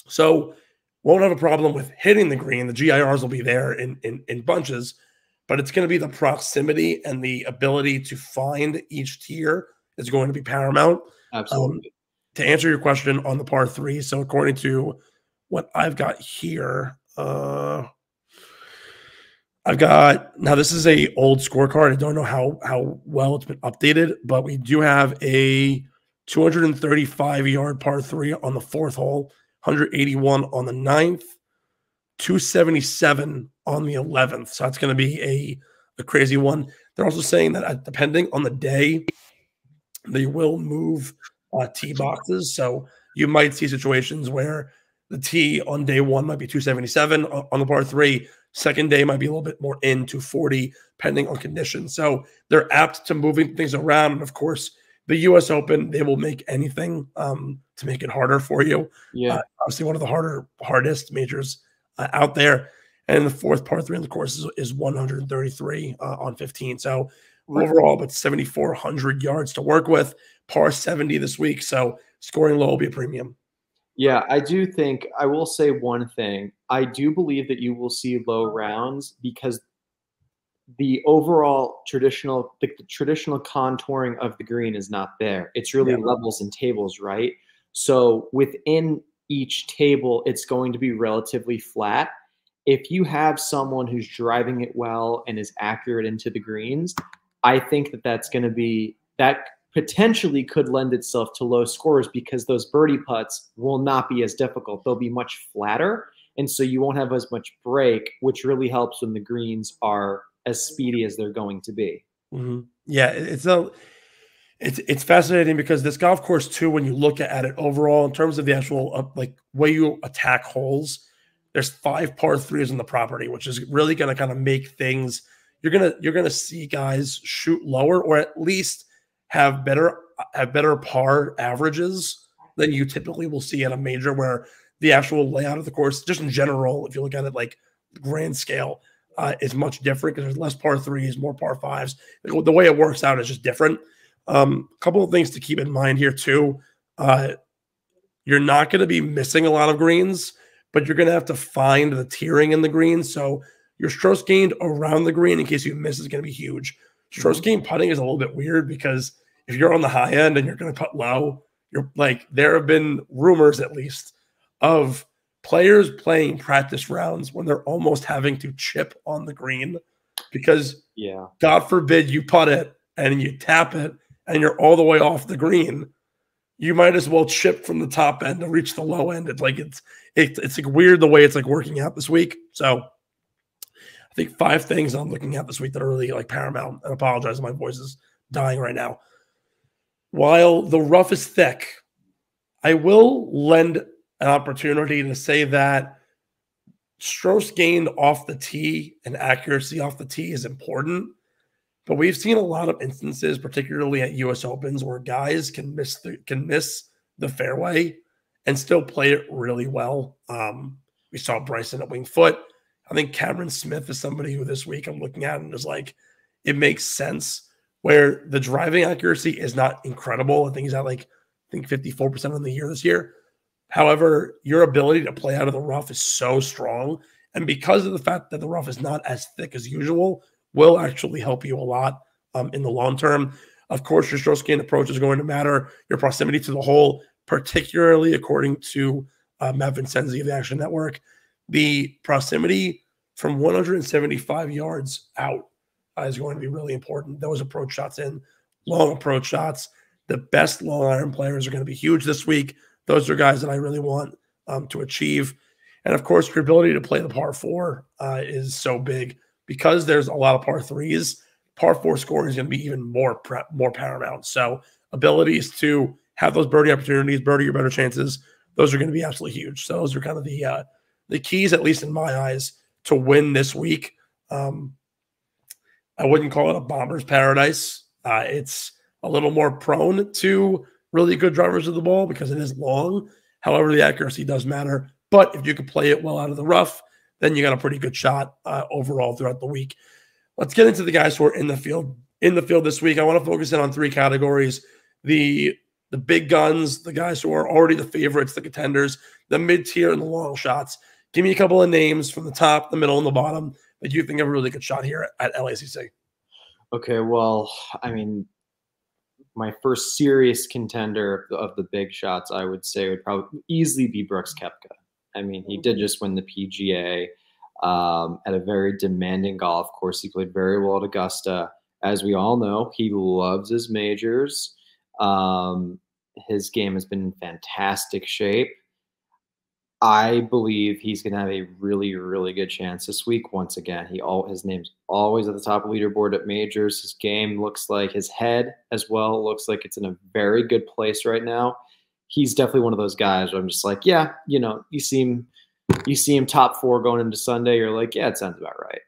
So won't have a problem with hitting the green. The GIRs will be there in bunches, but it's going to be the proximity and the ability to find each tier is going to be paramount. Absolutely. To answer your question on the par 3, so according to what I've got here, I've got, now this is a old scorecard. I don't know how well it's been updated, but we do have a 235-yard par 3 on the 4th hole, 181 on the 9th, 277 on the 11th. So that's going to be a crazy one. They're also saying that depending on the day, they will move tee boxes. So you might see situations where the tee on day 1 might be 277 on the par 3. Second day might be a little bit more in 240, depending on conditions. So they're apt to moving things around. And of course, the U.S. Open, they will make anything to make it harder for you. Yeah, obviously one of the hardest majors out there. And the 4th par 3 on the course is 133 on 15. So overall, about 7,400 yards to work with. Par 70 this week. So scoring low will be a premium. Yeah, I do think, I will say one thing. I do believe that you will see low rounds because the overall traditional contouring of the green is not there. It's really levels and tables, right? So within each table, it's going to be relatively flat. If you have someone who's driving it well and is accurate into the greens, I think that that's going to be, that potentially could lend itself to low scores because those birdie putts will not be as difficult. They'll be much flatter. And so you won't have as much break, which really helps when the greens are as speedy as they're going to be. Yeah, it's fascinating because this golf course too, when you look at it overall in terms of the actual like way you attack holes, there's 5 par 3s on the property, which is really going to kind of make things, you're gonna see guys shoot lower or at least have better par averages than you typically will see at a major, where the actual layout of the course, just in general, if you look at it like grand scale, is much different because there's less par 3s, more par 5s. The way it works out is just different. A couple of things to keep in mind here too. You're not going to be missing a lot of greens, but you're going to have to find the tiering in the greens. So your strokes gained around the green in case you miss is going to be huge. Strokes gained putting is a little bit weird because if you're on the high end and you're going to putt low, you're like, there have been rumors at least of players playing practice rounds when they're almost having to chip on the green because God forbid you putt it and you tap it and you're all the way off the green. You might as well chip from the top end to reach the low end. It's like, it's like weird the way it's like working out this week. So I think 5 things I'm looking at this week that are really like paramount. And I apologize, my voice is dying right now. While the rough is thick, I will lend an opportunity to say that strokes gained off the tee and accuracy off the tee is important. But we've seen a lot of instances, particularly at U.S. Opens, where guys can miss the fairway and still play it really well. We saw Bryson at Winged Foot. I think Cameron Smith is somebody who this week I'm looking at and is like, it makes sense where the driving accuracy is not incredible. I think he's at 54% on the year this year. However, your ability to play out of the rough is so strong. And because of the fact that the rough is not as thick as usual, will actually help you a lot in the long term. Of course, your stroke gain approach is going to matter. Your proximity to the hole, particularly according to Matt Vincenzi of the Action Network, the proximity from 175 yards out is going to be really important. Those approach shots in, long approach shots. The best long iron players are going to be huge this week. Those are guys that I really want to achieve. And of course, your ability to play the par 4 is so big because there's a lot of par 3s. Par 4 scoring is going to be even more paramount. So abilities to have those birdie opportunities, birdie your better chances, those are going to be absolutely huge. So those are kind of the keys, at least in my eyes, to win this week. I wouldn't call it a bomber's paradise. It's a little more prone to really good drivers of the ball because it is long. However, the accuracy does matter. But if you can play it well out of the rough, then you got a pretty good shot overall throughout the week. Let's get into the guys who are in the field this week. I want to focus in on 3 categories: the big guns, the guys who are already the favorites, the contenders, the mid-tier, and the long shots. Give me a couple of names from the top, the middle, and the bottom that you think have a really good shot here at LACC. Okay, well, I mean, my first serious contender of the big shots, I would say, would probably easily be Brooks Koepka. I mean, he did just win the PGA at a very demanding golf course. He played very well at Augusta. As we all know, he loves his majors. His game has been in fantastic shape. I believe he's going to have a really, really good chance this week. Once again, his name's always at the top of the leaderboard at majors. His game looks like, his head as well looks like it's in a very good place right now. He's definitely one of those guys where I'm just like, yeah, you see him top 4 going into Sunday. You're like, yeah, it sounds about right.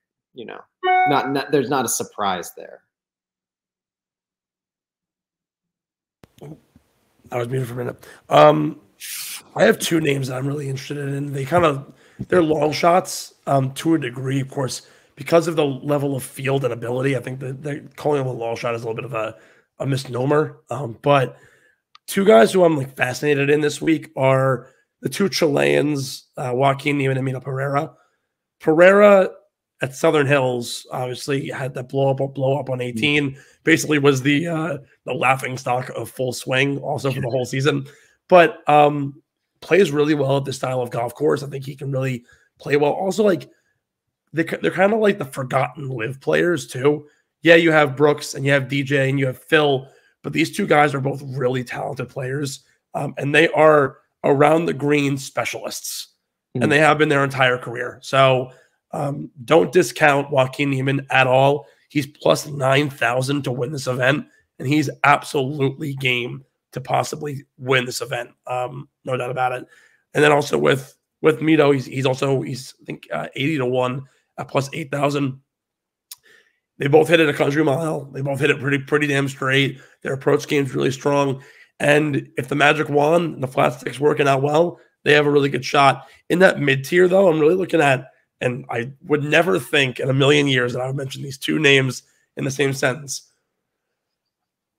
There's not a surprise there. I was muted for a minute. I have 2 names that I'm really interested in. They're long shots to a degree, of course, because of the level of field and ability. I think that calling them a long shot is a little bit of a misnomer. But 2 guys who I'm fascinated in this week are the 2 Chileans, Joaquin Niemann and Mino Pereira. Pereira at Southern Hills obviously had that blow up on 18. Basically was the laughing stock of Full Swing also for the whole season. But plays really well at this style of golf course. I think he can really play well. Also, they're kind of like the forgotten live players too. Yeah, you have Brooks and you have DJ and you have Phil, but these 2 guys are both really talented players, and they are around the green specialists, and they have been their entire career. So don't discount Joaquin Niemann at all. He's plus 9,000 to win this event, and he's absolutely game to possibly win this event. No doubt about it. And then also with Mito, he's I think 80 to 1 at plus 8,000. They both hit it a country mile. They both hit it pretty damn straight. Their approach game's really strong. And if the magic wand and the flat stick's working out well, they have a really good shot. In that mid-tier, though, I'm really looking at, and I would never think in a million years that I would mention these 2 names in the same sentence.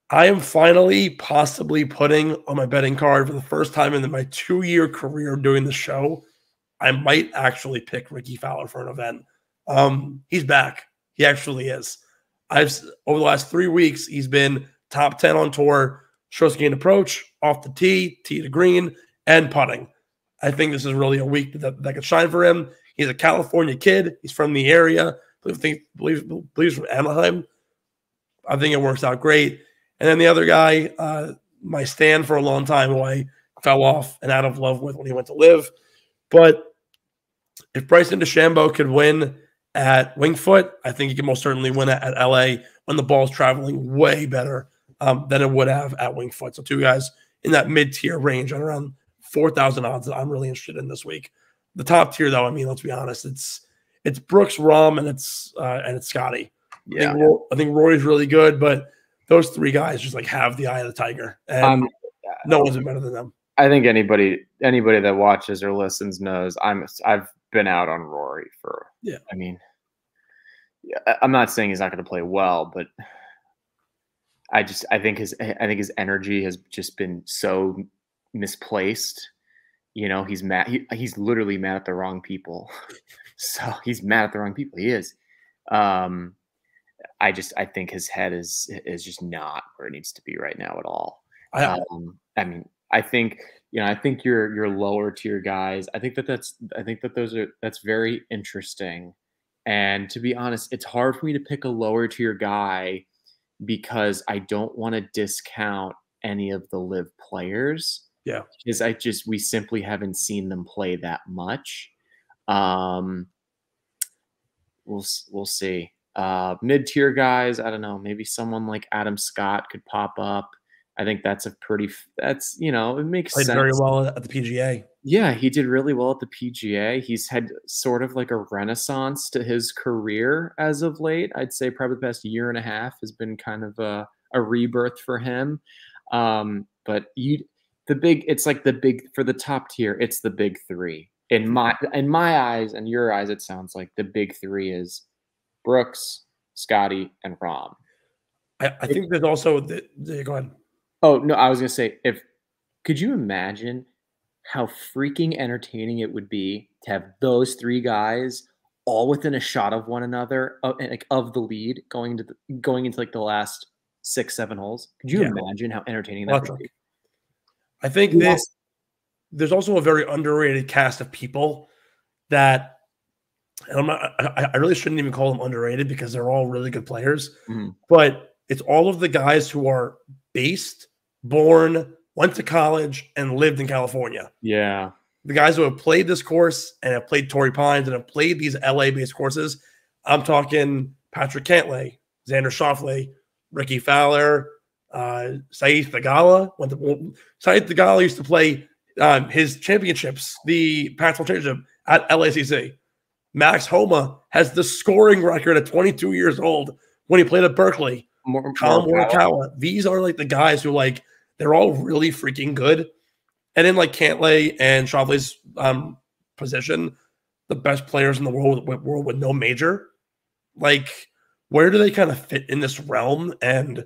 I am finally possibly putting on my betting card for the first time in my 2-year career doing the show, I might actually pick Ricky Fowler for an event. He's back. He actually is. Over the last 3 weeks, he's been top 10 on tour, strokes gained approach, off the tee to green, and putting. I think this is really a week that could shine for him. He's a California kid. He's from the area. Believes from Anaheim. I think it works out great. And then the other guy, my stand for a long time, who I fell off and out of love with when he went to live. But if Bryson DeChambeau could win at Winged Foot, I think he can most certainly win at LA when the ball's traveling way better than it would have at Winged Foot. So 2 guys in that mid-tier range at around 4,000 odds that I'm really interested in this week. The top tier, though, I mean, let's be honest, it's Brooks, Rahm, and it's Scotty. Yeah, I think Rory's really good, but those 3 guys just have the eye of the tiger, and no one's been better than them. I think anybody that watches or listens knows I've been out on Rory for. Yeah, I mean, I'm not saying he's not going to play well, but I think his energy has just been so misplaced. He's mad. He's literally mad at the wrong people. So he's mad at the wrong people. He is. I think his head is just not where it needs to be right now at all. I mean, I think your lower tier guys. That's very interesting. And to be honest, it's hard for me to pick a lower tier guy because I don't want to discount any of the live players. Yeah, because we simply haven't seen them play that much. We'll see. Mid-tier guys, I don't know, maybe someone like Adam Scott could pop up. I think that's it makes Played sense. very well at the PGA. Yeah, he did really well at the PGA. He's had sort of like a renaissance to his career as of late. I'd say probably the past year and a half has been kind of a rebirth for him. But it's like the big for the top tier. It's the big three in my eyes and your eyes. It sounds like the big three is Brooks, Scotty, and Rahm. I think there's also go ahead. Oh no, I was gonna say could you imagine how freaking entertaining it would be to have those three guys all within a shot of one another of the lead going into like the last 6-7 holes? Could you imagine how entertaining that would be? I think there's also a very underrated cast of people that, and I really shouldn't even call them underrated because they're all really good players, but it's all of the guys who are born, went to college, and lived in California. Yeah. The guys who have played this course and have played Torrey Pines and have played these LA-based courses. I'm talking Patrick Cantlay, Xander Schauffele, Ricky Fowler, Saeed Theegala. Saeed Theegala used to play his championships, the Pac-12 championship at LACC. Max Homa has the scoring record at 22 years old when he played at Berkeley. Colin Morikawa. These are like the guys who they're all really freaking good. And in Cantlay and Schauffele's position, the best players in the world with no major. Where do they kind of fit in this realm? And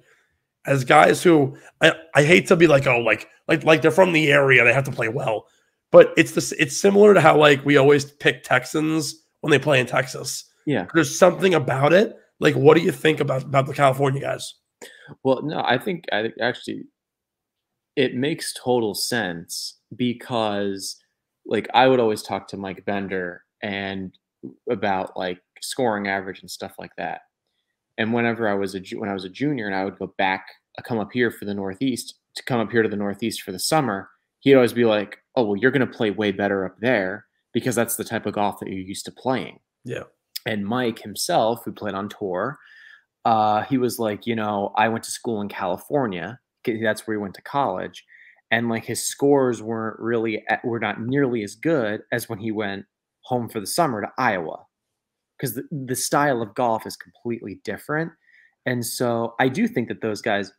as guys who I hate to be like they're from the area, they have to play well. But it's similar to how we always pick Texans when they play in Texas. Yeah. There's something about it. What do you think about the California guys? Well, no, I think actually it makes total sense because I would always talk to Mike Bender and about scoring average and stuff like that. And whenever when I was a junior and I would come up here to the Northeast for the summer, he'd always be like, "Oh, well, you're going to play way better up there because that's the type of golf that you're used to playing." Yeah. And Mike himself, who played on tour, he was like, I went to school in California. That's where he went to college. And his scores were not nearly as good as when he went home for the summer to Iowa. Because the style of golf is completely different. And so I do think that those guys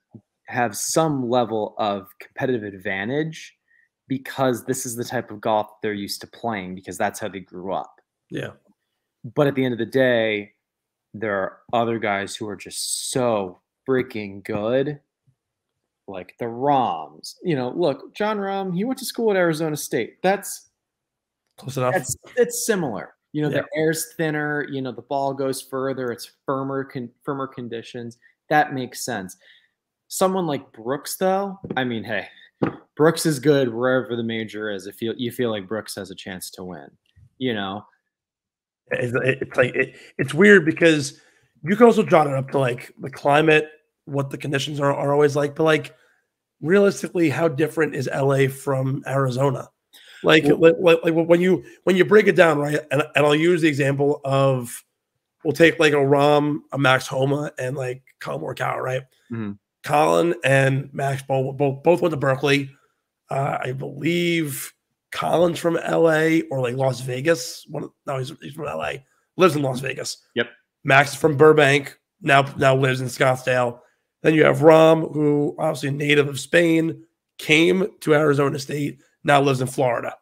have some level of competitive advantage because this is the type of golf they're used to playing because that's how they grew up. Yeah. But at the end of the day, there are other guys who are just so freaking good, like the Rahms. Look, John Rahm, he went to school at Arizona State. That's close enough. It's similar. The air's thinner. The ball goes further. It's firmer conditions. That makes sense. Someone like Brooks, though, I mean, hey, Brooks is good wherever the major is. If you feel like Brooks has a chance to win, It's weird because you can also jot it up to the climate, what the conditions are always like, but realistically, how different is LA from Arizona? When you break it down, right? And I'll use the example of we'll take a Rahm, a Max Homa, and Colin Morikawa, right? Mm-hmm. Colin and Max both went to Berkeley. I believe Colin's from LA or Las Vegas. He's from LA. Lives in Las Vegas. Yep. Max is from Burbank. Now lives in Scottsdale. Then you have Rahm, who obviously native of Spain, came to Arizona State. Now lives in Florida.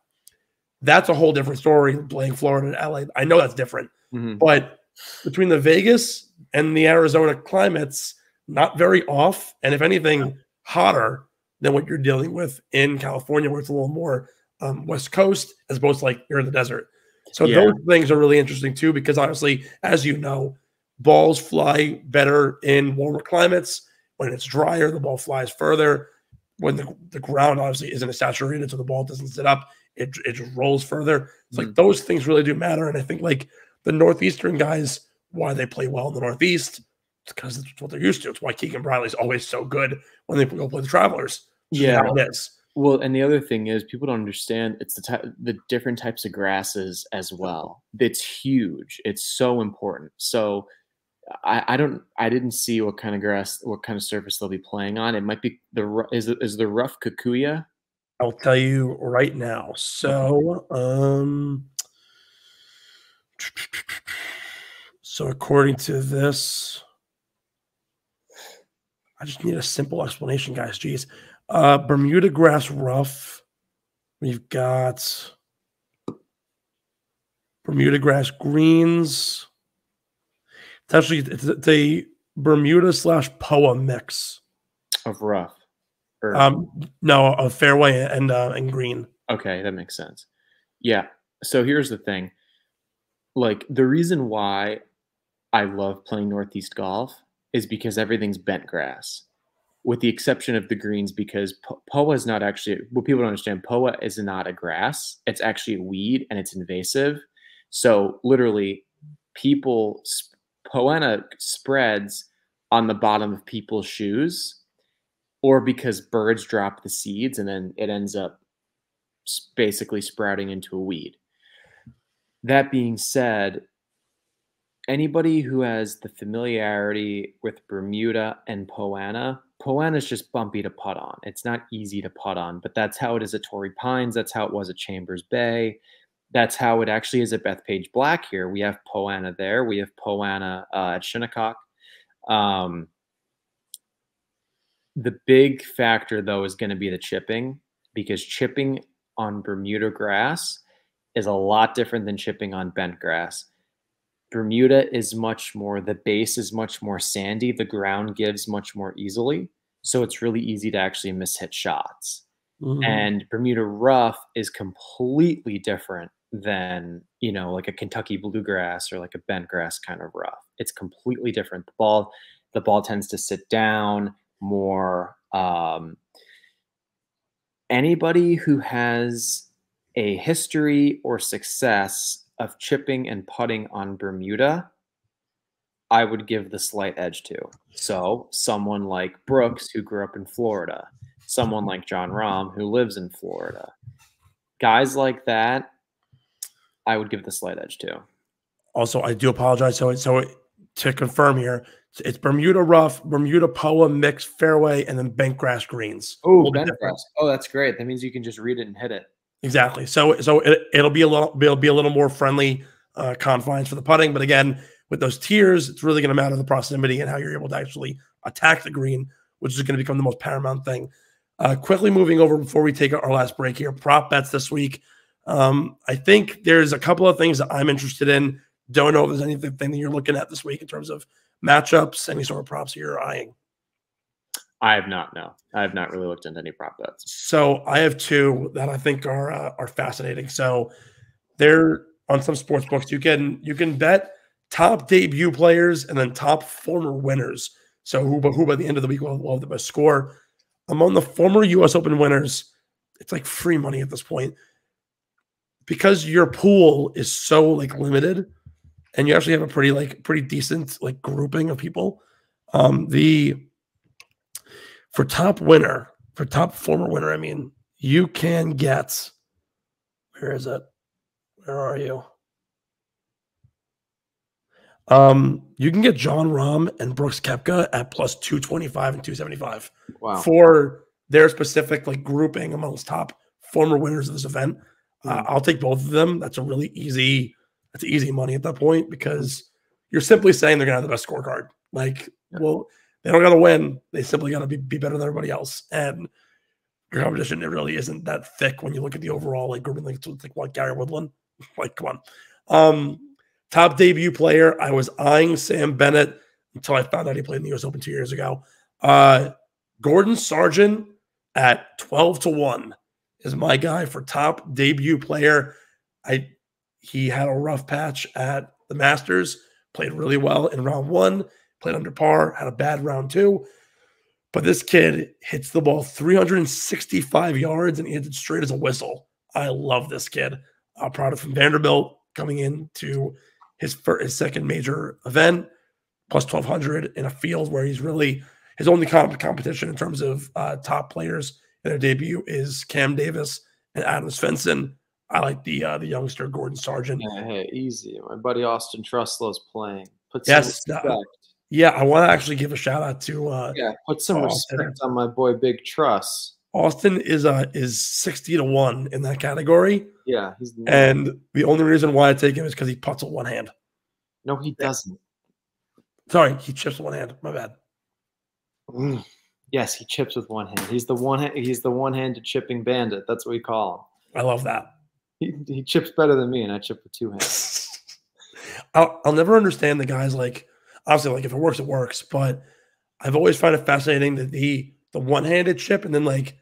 That's a whole different story than playing Florida and LA. I know that's different, but between the Vegas and the Arizona climates, not very off, and if anything, hotter than what you're dealing with in California, where it's a little more West Coast as opposed to you're in the desert. So those things are really interesting too, because honestly, as you know, balls fly better in warmer climates. When it's drier, the ball flies further. When the ground obviously isn't as saturated, so the ball doesn't sit up, it just rolls further. It's those things really do matter. And I think the Northeastern guys, why they play well in the Northeast, it's because it's what they're used to. It's why Keegan Bradley's always so good when they go play the Travelers. Yeah, how it is. Well, and the other thing is people don't understand it's the different types of grasses as well. It's huge. It's so important. So I didn't see what kind of surface they'll be playing on. It might be is the rough Kikuya. I'll tell you right now. So, so according to this, I just need a simple explanation, guys. Jeez. Bermuda grass rough. We've got Bermuda grass greens. It's a Bermuda / Poa mix Of rough. No, of fairway and green. Okay, that makes sense. Yeah. So here's the thing. Like, the reason why I love playing Northeast golf is because everything's bent grass, with the exception of the greens, because Poa is not actually, what people don't understand, Poa is not a grass. It's actually a weed, and it's invasive. So literally, Poana spreads on the bottom of people's shoes, or because birds drop the seeds and then it ends up basically sprouting into a weed. That being said, anybody who has the familiarity with Bermuda and Poana is just bumpy to putt on. It's not easy to putt on, but that's how it is at Torrey Pines. That's how it was at Chambers Bay. That's how it actually is at Bethpage Black here. We have Poana there. We have Poana at Shinnecock. The big factor, though, is going to be the chipping, because chipping on Bermuda grass is a lot different than chipping on bent grass. Bermuda is the base is much more sandy. The ground gives much more easily. So it's really easy to actually mishit shots. Mm-hmm. And Bermuda rough is completely different than, like a Kentucky bluegrass or like a bent grass kind of rough. It's completely different. The ball tends to sit down more. Anybody who has a history or success of chipping and putting on Bermuda, I would give the slight edge to. So someone like Brooks, who grew up in Florida, someone like John Rahm, who lives in Florida, guys like that, I would give the slight edge to. Also, I do apologize. So to confirm here, it's Bermuda rough, Bermuda Poa mixed fairway, and then bent grass greens. Oh, bent grass. Oh, that's great. That means you can just read it and hit it. Exactly. So it'll be a little more friendly confines for the putting. But again, with those tiers, it's really going to matter the proximity and how you're able to actually attack the green, which is going to become the most paramount thing. Quickly moving over before we take our last break here, prop bets this week. I think there's a couple of things that I'm interested in. Don't know if there's anything that you're looking at this week in terms of matchups, any sort of props you're eyeing. I have not. No, I have not really looked into any prop bets. So I have two that I think are fascinating. So they're on some sports books. You can bet top debut players and then top former winners. So who by the end of the week will have the best score. Among the former U.S. Open winners, it's like free money at this point, because your pool is so limited, and you actually have a pretty decent grouping of people. For top former winner, I mean, you can get, where is it? Where are you? You can get John Rahm and Brooks Koepka at plus 225 and 275. Wow. For their specific grouping amongst top former winners of this event. I'll take both of them. That's easy money at that point, because you're simply saying they're gonna have the best scorecard. Well, they don't got to win. They simply got to be better than everybody else. And your competition, it really isn't that thick when you look at the overall grouping. What, Gary Woodland? Come on. Top debut player, I was eyeing Sam Bennett until I found out he played in the U.S. Open 2 years ago. Gordon Sargent at 12-1 is my guy for top debut player. He had a rough patch at the Masters, played really well in round one, played under par, had a bad round two. But this kid hits the ball 365 yards, and he hits it straight as a whistle. I love this kid. Product from Vanderbilt, coming into his second major event, plus 1,200 in a field where he's really his only competition in terms of top players in their debut is Cam Davis and Adam Svensson. I like the youngster Gordon Sargent. Yeah, hey, easy. My buddy Austin Truslow's playing. Put some respect. Yeah, I want to actually give a shout out to put some respect on my boy Big Truss. Austin is 60-1 in that category. Yeah, and the only reason why I take him is because he putts with one hand. No, he doesn't. Sorry, he chips with one hand. My bad. Yes, he chips with one hand. He's the one-handed chipping bandit. That's what we call him. I love that. He chips better than me, and I chip with two hands. I'll never understand the guys like. Obviously, like if it works, it works. But I've always found it fascinating that the one-handed chip, and then like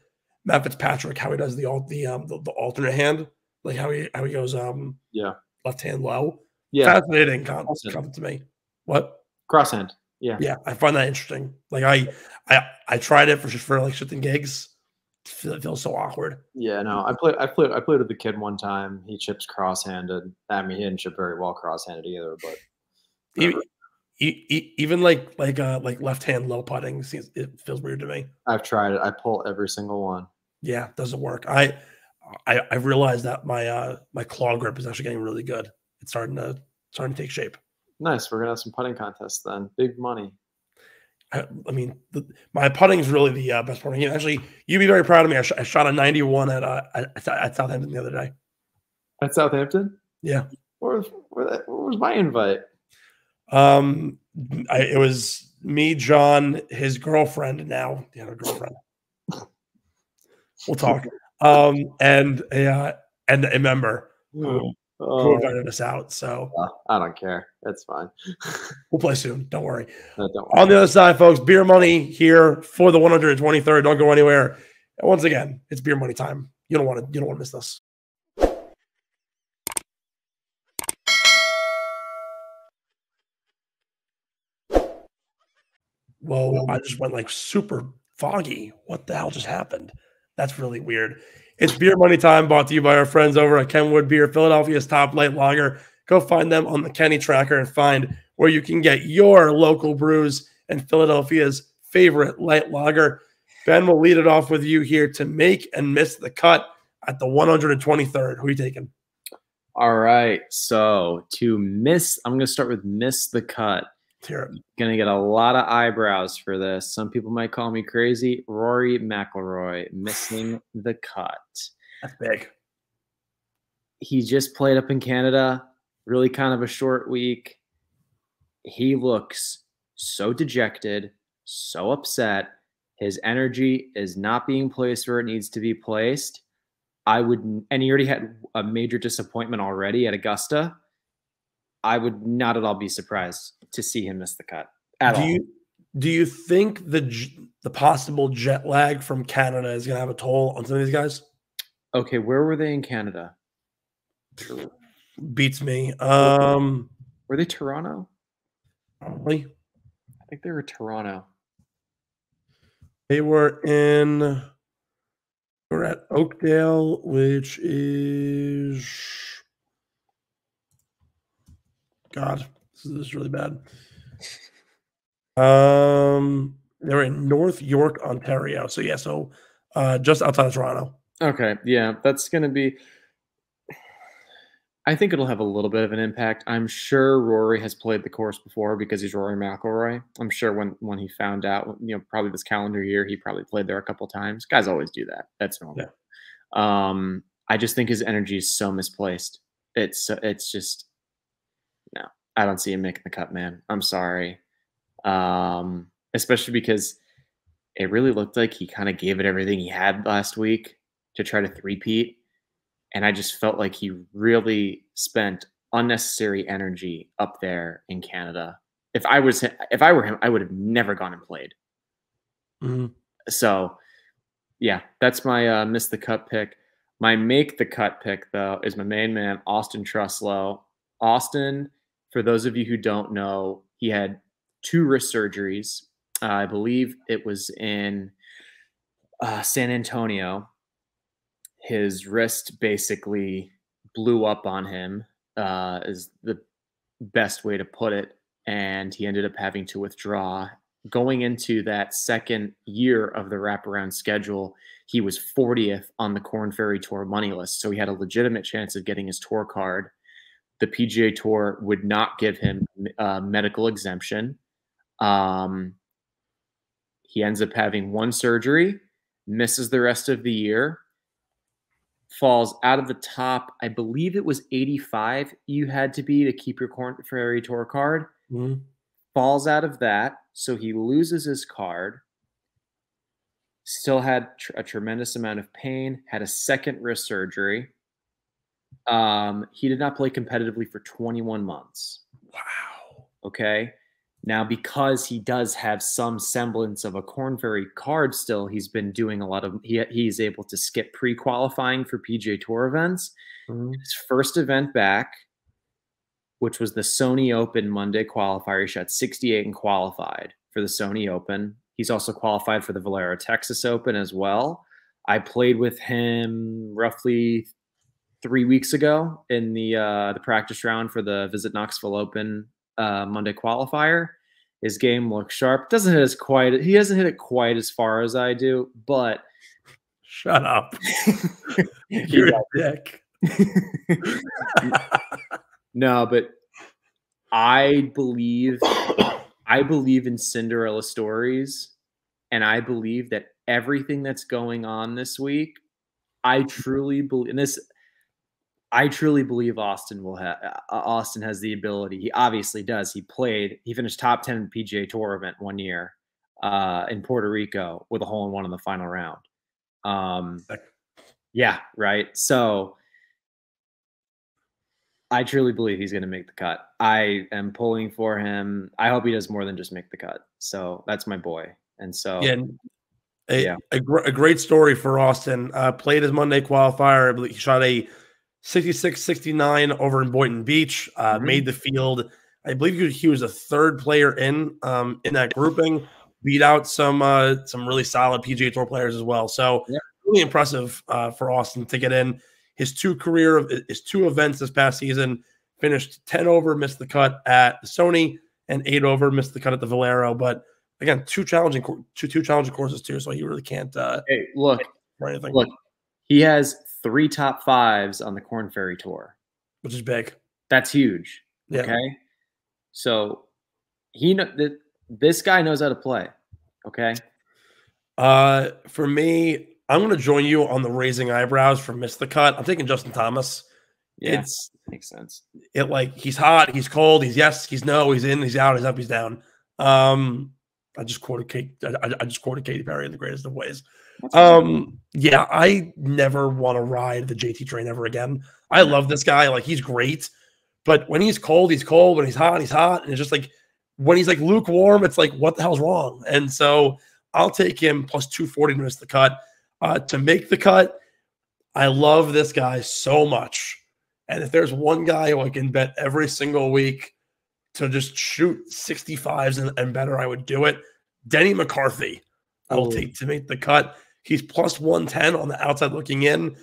Matt Fitzpatrick, how he does the alternate hand, like how he goes left hand low. Yeah, fascinating concept to me. What crosshand? Yeah, I find that interesting. Like I tried it for like shits and gigs. It feels so awkward. Yeah, no, I played with the kid one time. He chips cross-handed. I mean, he didn't chip very well cross-handed either, but. Even like left hand low putting, it feels weird to me. I've tried it. I pull every single one. Yeah, it doesn't work. I realized that my claw grip is actually getting really good. It's starting to take shape. Nice. We're gonna have some putting contests then. Big money. I mean, my putting is really the best part of the game. Actually, you'd be very proud of me. I shot a 91 at Southampton the other day. At Southampton? Yeah. Where was my invite? It was me, John, his girlfriend. Now he had a girlfriend. We'll talk. And a member who invited us out. So I don't care. That's fine. We'll play soon. Don't worry. No, don't worry. On the other side, folks, beer money here for the 123rd. Don't go anywhere. And once again, it's beer money time. You don't want to miss this. Whoa, I just went like super foggy. What the hell just happened? That's really weird. It's beer money time, brought to you by our friends over at Kenwood Beer, Philadelphia's top light lager. Go find them on the Kenny Tracker and find where you can get your local brews and Philadelphia's favorite light lager. Ben will lead it off with you here to make and miss the cut at the 123rd. Who are you taking? All right. So I'm going to start with miss the cut. Going to get a lot of eyebrows for this. Some people might call me crazy. Rory McIlroy missing the cut. That's big. He just played up in Canada. Really kind of a short week. He looks so dejected, so upset. His energy is not being placed where it needs to be placed. And he already had a major disappointment already at Augusta. I would not at all be surprised to see him miss the cut at all. Do you think the possible jet lag from Canada is going to have a toll on some of these guys? Okay, where were they in Canada? Beats me. Were they Toronto? Probably. I think they were Toronto. They were at Oakdale, which is God. This is really bad. They're in North York, Ontario. So yeah, just outside of Toronto. Okay, yeah, that's going to be. I think it'll have a little bit of an impact. I'm sure Rory has played the course before because he's Rory McIlroy. I'm sure when he found out, probably this calendar year, he probably played there a couple times. Guys always do that. That's normal. Yeah. I just think his energy is so misplaced. It's just no. I don't see him making the cut, man. I'm sorry. Especially because it really looked like he kind of gave it everything he had last week to try to three-peat. And I just felt like he really spent unnecessary energy up there in Canada. If I were him, I would have never gone and played. Mm-hmm. So, yeah, that's my miss the cut pick. My make the cut pick, though, is my main man, Austin Truslow. Austin, for those of you who don't know, he had 2 wrist surgeries. I believe it was in San Antonio. His wrist basically blew up on him, is the best way to put it. And he ended up having to withdraw. Going into that second year of the wraparound schedule, he was 40th on the Korn Ferry Tour money list. So he had a legitimate chance of getting his tour card. the PGA Tour would not give him medical exemption. He ends up having one surgery, misses the rest of the year, falls out of the top. I believe it was 85 you had to be to keep your Korn Ferry Tour card. Mm-hmm. Falls out of that, so he loses his card. Still had a tremendous amount of pain, had a second wrist surgery. He did not play competitively for 21 months. Wow. Okay. Now, because he does have some semblance of a Korn Ferry card still, he's been doing a lot of, he's able to skip pre-qualifying for PGA Tour events. Mm-hmm. His first event back, which was the Sony Open Monday qualifier, he shot 68 and qualified for the Sony Open. He's also qualified for the Valero Texas Open as well. I played with him roughly 3 weeks ago in the practice round for the Visit Knoxville Open Monday qualifier. His game looks sharp. He hasn't hit it quite as far as I do, but shut up. You're a dick. No, but I believe in Cinderella stories, and I believe that everything that's going on this week, I truly believe in this. I truly believe Austin has the ability. He obviously does. He finished top 10 in the PGA Tour event one year in Puerto Rico with a hole-in-one in the final round. Yeah, right. So I truly believe he's going to make the cut. I am pulling for him. I hope he does more than just make the cut. So that's my boy. And so a great story for Austin. Played his Monday qualifier. I believe he shot a 66-69 over in Boynton Beach. Made the field. I believe he was a third player in that grouping. Beat out some really solid PGA Tour players as well. So really impressive for Austin to get in. His two events this past season, finished 10 over, missed the cut at the Sony, and 8 over, missed the cut at the Valero. But again, two challenging courses too. So he really can't. Hey, look, for anything. Look, he has 3 top 5s on the Korn Ferry Tour, which is big. That's huge. Yeah. Okay, so this guy knows how to play. Okay. For me, I'm going to join you on the raising eyebrows for miss the cut. I'm taking Justin Thomas. Yeah, makes sense. He's hot, he's cold, he's yes, he's no, he's in, he's out, he's up, he's down. I just quoted Katy Perry in the greatest of ways. Yeah, I never want to ride the JT train ever again. I love this guy. He's great. But when he's cold, he's cold. When he's hot. And it's just when he's lukewarm, it's what the hell's wrong? And so I'll take him plus 240 to miss the cut. To make the cut, I love this guy so much. And if there's one guy who I can bet every single week to just shoot 65s and better, I would do it. Denny McCarthy, I will take to make the cut. He's plus 110 on the outside looking in.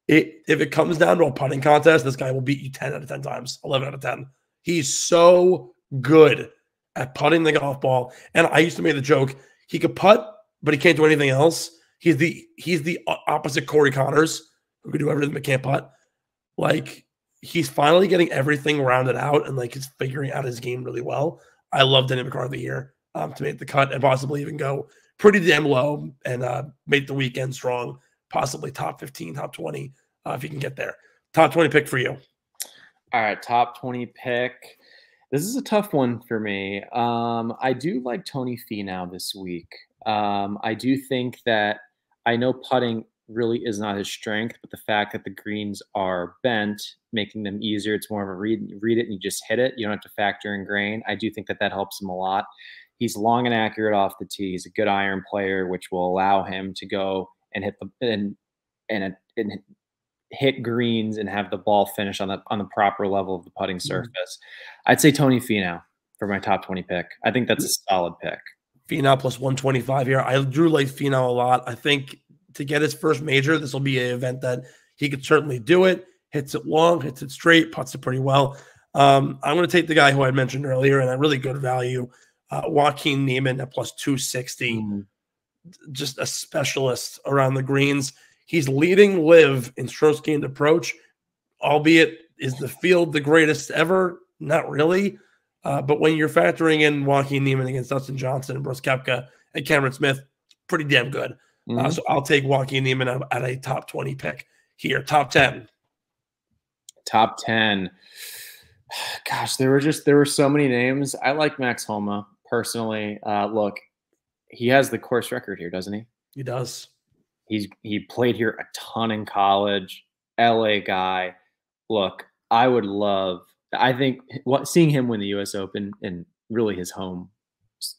If it comes down to a putting contest, this guy will beat you 10 out of 10 times, 11 out of 10. He's so good at putting the golf ball. And I used to make the joke, he could putt, but he can't do anything else. He's the opposite Corey Connors, who can do everything but can't putt. He's finally getting everything rounded out and he's figuring out his game really well. I love Denny McCarthy here to make the cut and possibly even go pretty damn low and make the weekend strong, possibly top 15, top 20 if you can get there. Top 20 pick for you. All right, top 20 pick. This is a tough one for me. I do like Tony Finau this week. I do think that I know putting really is not his strength, but the fact that the greens are bent, making them easier, it's more of a read it and you just hit it. You don't have to factor in grain. I do think that helps him a lot. He's long and accurate off the tee. He's a good iron player, which will allow him to go and hit greens and have the ball finish on the proper level of the putting surface. I'd say Tony Finau for my top 20 pick. I think that's a solid pick. Finau plus 125 here. I do like Finau a lot. I think to get his first major, this will be an event that he could certainly do it. Hits it long, hits it straight, puts it pretty well. I'm going to take the guy who I mentioned earlier and a really good value, Joaquin Niemann at plus 260. Just a specialist around the greens. He's leading LIV in strokes gained approach, albeit Is the field the greatest ever? Not really. But when you're factoring in Joaquin Niemann against Dustin Johnson and Brooks Koepka and Cameron Smith, pretty damn good. So I'll take Joaquin Niemann at a top 20 pick here. Top 10. Top 10. Gosh, there were so many names. I like Max Homa personally. Look, he has the course record here, doesn't he? He does. He played here a ton in college. LA guy. Look, I would love. I think seeing him win the U.S. Open in really his home,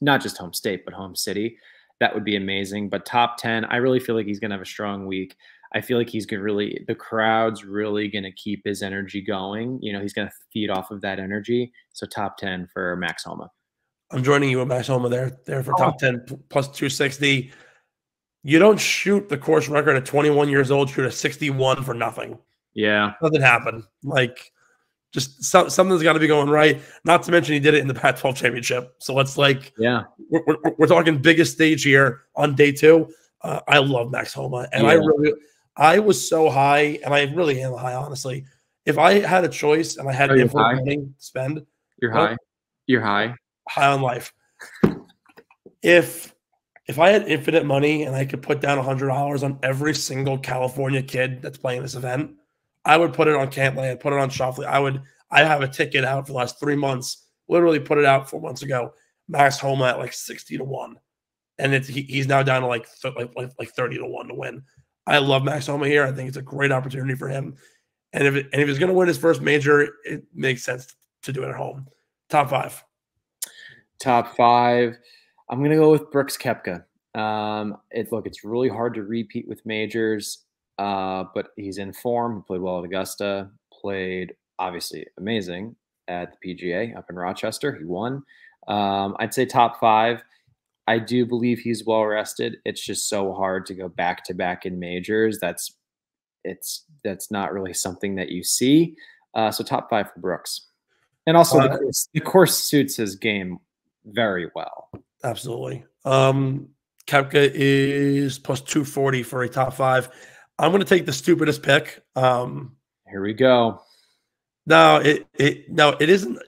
not just home state, but home city, that would be amazing. But top 10, I really feel like he's going to have a strong week. I feel like the crowd's really going to keep his energy going. He's going to feed off of that energy. So top 10 for Max Homa. I'm joining you with Max Homa there for top 10 plus 260. You don't shoot the course record at 21 years old, shoot a 61 for nothing. Yeah. Doesn't happen. Just something's got to be going right. Not to mention he did it in the Pac-12 championship. So let's we're talking biggest stage here on day 2. I love Max Homa, and I was so high, and I really am high, honestly. If I had a choice and I had infinite money to spend, you're high on life. If I had infinite money and I could put down $100 on every single California kid that's playing this event, I would put it on Cantlay. I'd put it on Schauffele. I have a ticket out for the last 3 months. Literally put it out 4 months ago. Max Homa at 60-1, and he's now down to 30-1 to win. I love Max Homa here. I think it's a great opportunity for him. And if he's going to win his first major, it makes sense to do it at home. Top 5. Top 5. I'm going to go with Brooks Koepka. It's really hard to repeat with majors. But he's in form. He played well at Augusta, played obviously amazing at the PGA up in Rochester. He won. I'd say top 5. I do believe he's well rested. It's just so hard to go back to back in majors. That's not really something that you see. So top 5 for Brooks. And also the course suits his game very well. Absolutely. Koepka is plus 240 for a top 5. I'm going to take the stupidest pick. Here we go. No, it isn't.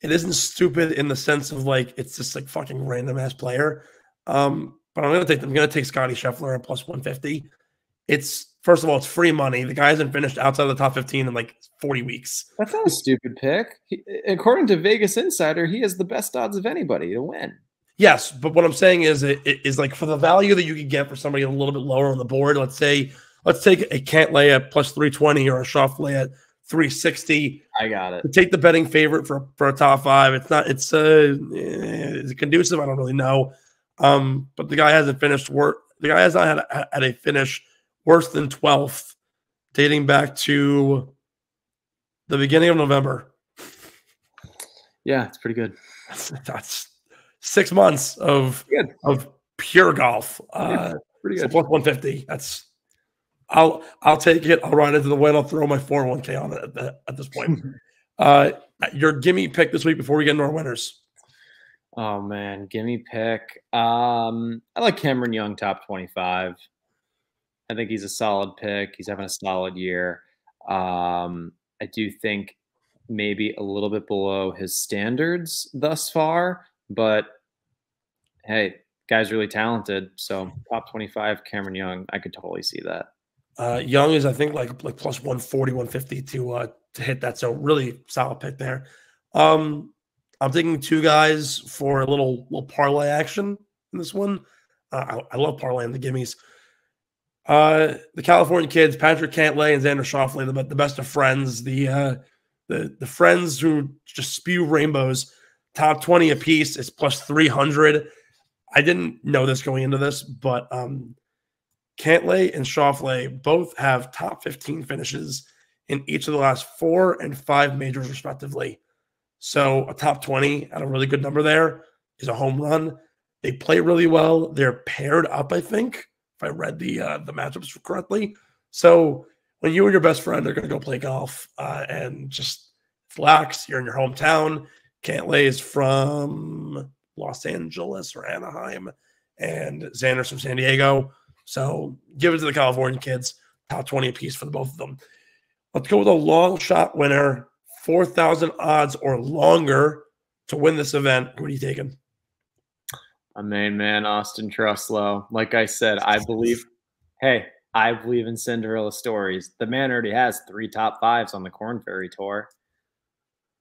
It isn't stupid in the sense of it's just fucking random ass player. But I'm going to take Scotty Scheffler at plus 150. First of all, it's free money. The guy hasn't finished outside of the top 15 in 40 weeks. That's not a stupid pick. According to Vegas Insider, he has the best odds of anybody to win. Yes, but what I'm saying is it is for the value that you could get for somebody a little bit lower on the board. Let's take a Cantlay at plus 320 or a Schauffele at 360. I got it. To take the betting favorite for a top 5. It's not. Is it conducive? I don't really know. But the guy hasn't finished work. The guy has not had a finish worse than 12th, dating back to the beginning of November. Yeah, it's pretty good. That's 6 months of pure golf. Pretty good. So plus 150. I'll take it. I'll ride into the win. I'll throw my 401k on it at this point. Your gimme pick this week before we get into our winners. Oh man, gimme pick. I like Cameron Young top 25. I think he's a solid pick. He's having a solid year. I do think maybe a little bit below his standards thus far, but hey, guy's really talented. So top 25, Cameron Young, I could totally see that. Young is, I think, like plus 140, 150 to hit that. So really solid pick there. I'm taking 2 guys for a little parlay action in this one. I love parlaying the gimmies. The California kids, Patrick Cantlay and Xander Schauffele, the best of friends. The friends who just spew rainbows. Top 20 apiece is plus 300. I didn't know this going into this, but Cantlay and Schauffele both have top 15 finishes in each of the last 4 and 5 majors, respectively. So a top 20 at a really good number there is a home run. They play really well. They're paired up, I think, if I read the matchups correctly. So when you and your best friend are going to go play golf and just relax, you're in your hometown. Cantlay is from Los Angeles or Anaheim, and Xander's from San Diego. So give it to the California kids. Top 20 apiece for the both of them. Let's go with a long shot winner, 4,000 odds or longer to win this event. Who are you taking? My main man, Austin Truslow. Like I said, I believe in Cinderella stories. The man already has 3 top 5s on the Corn Ferry Tour.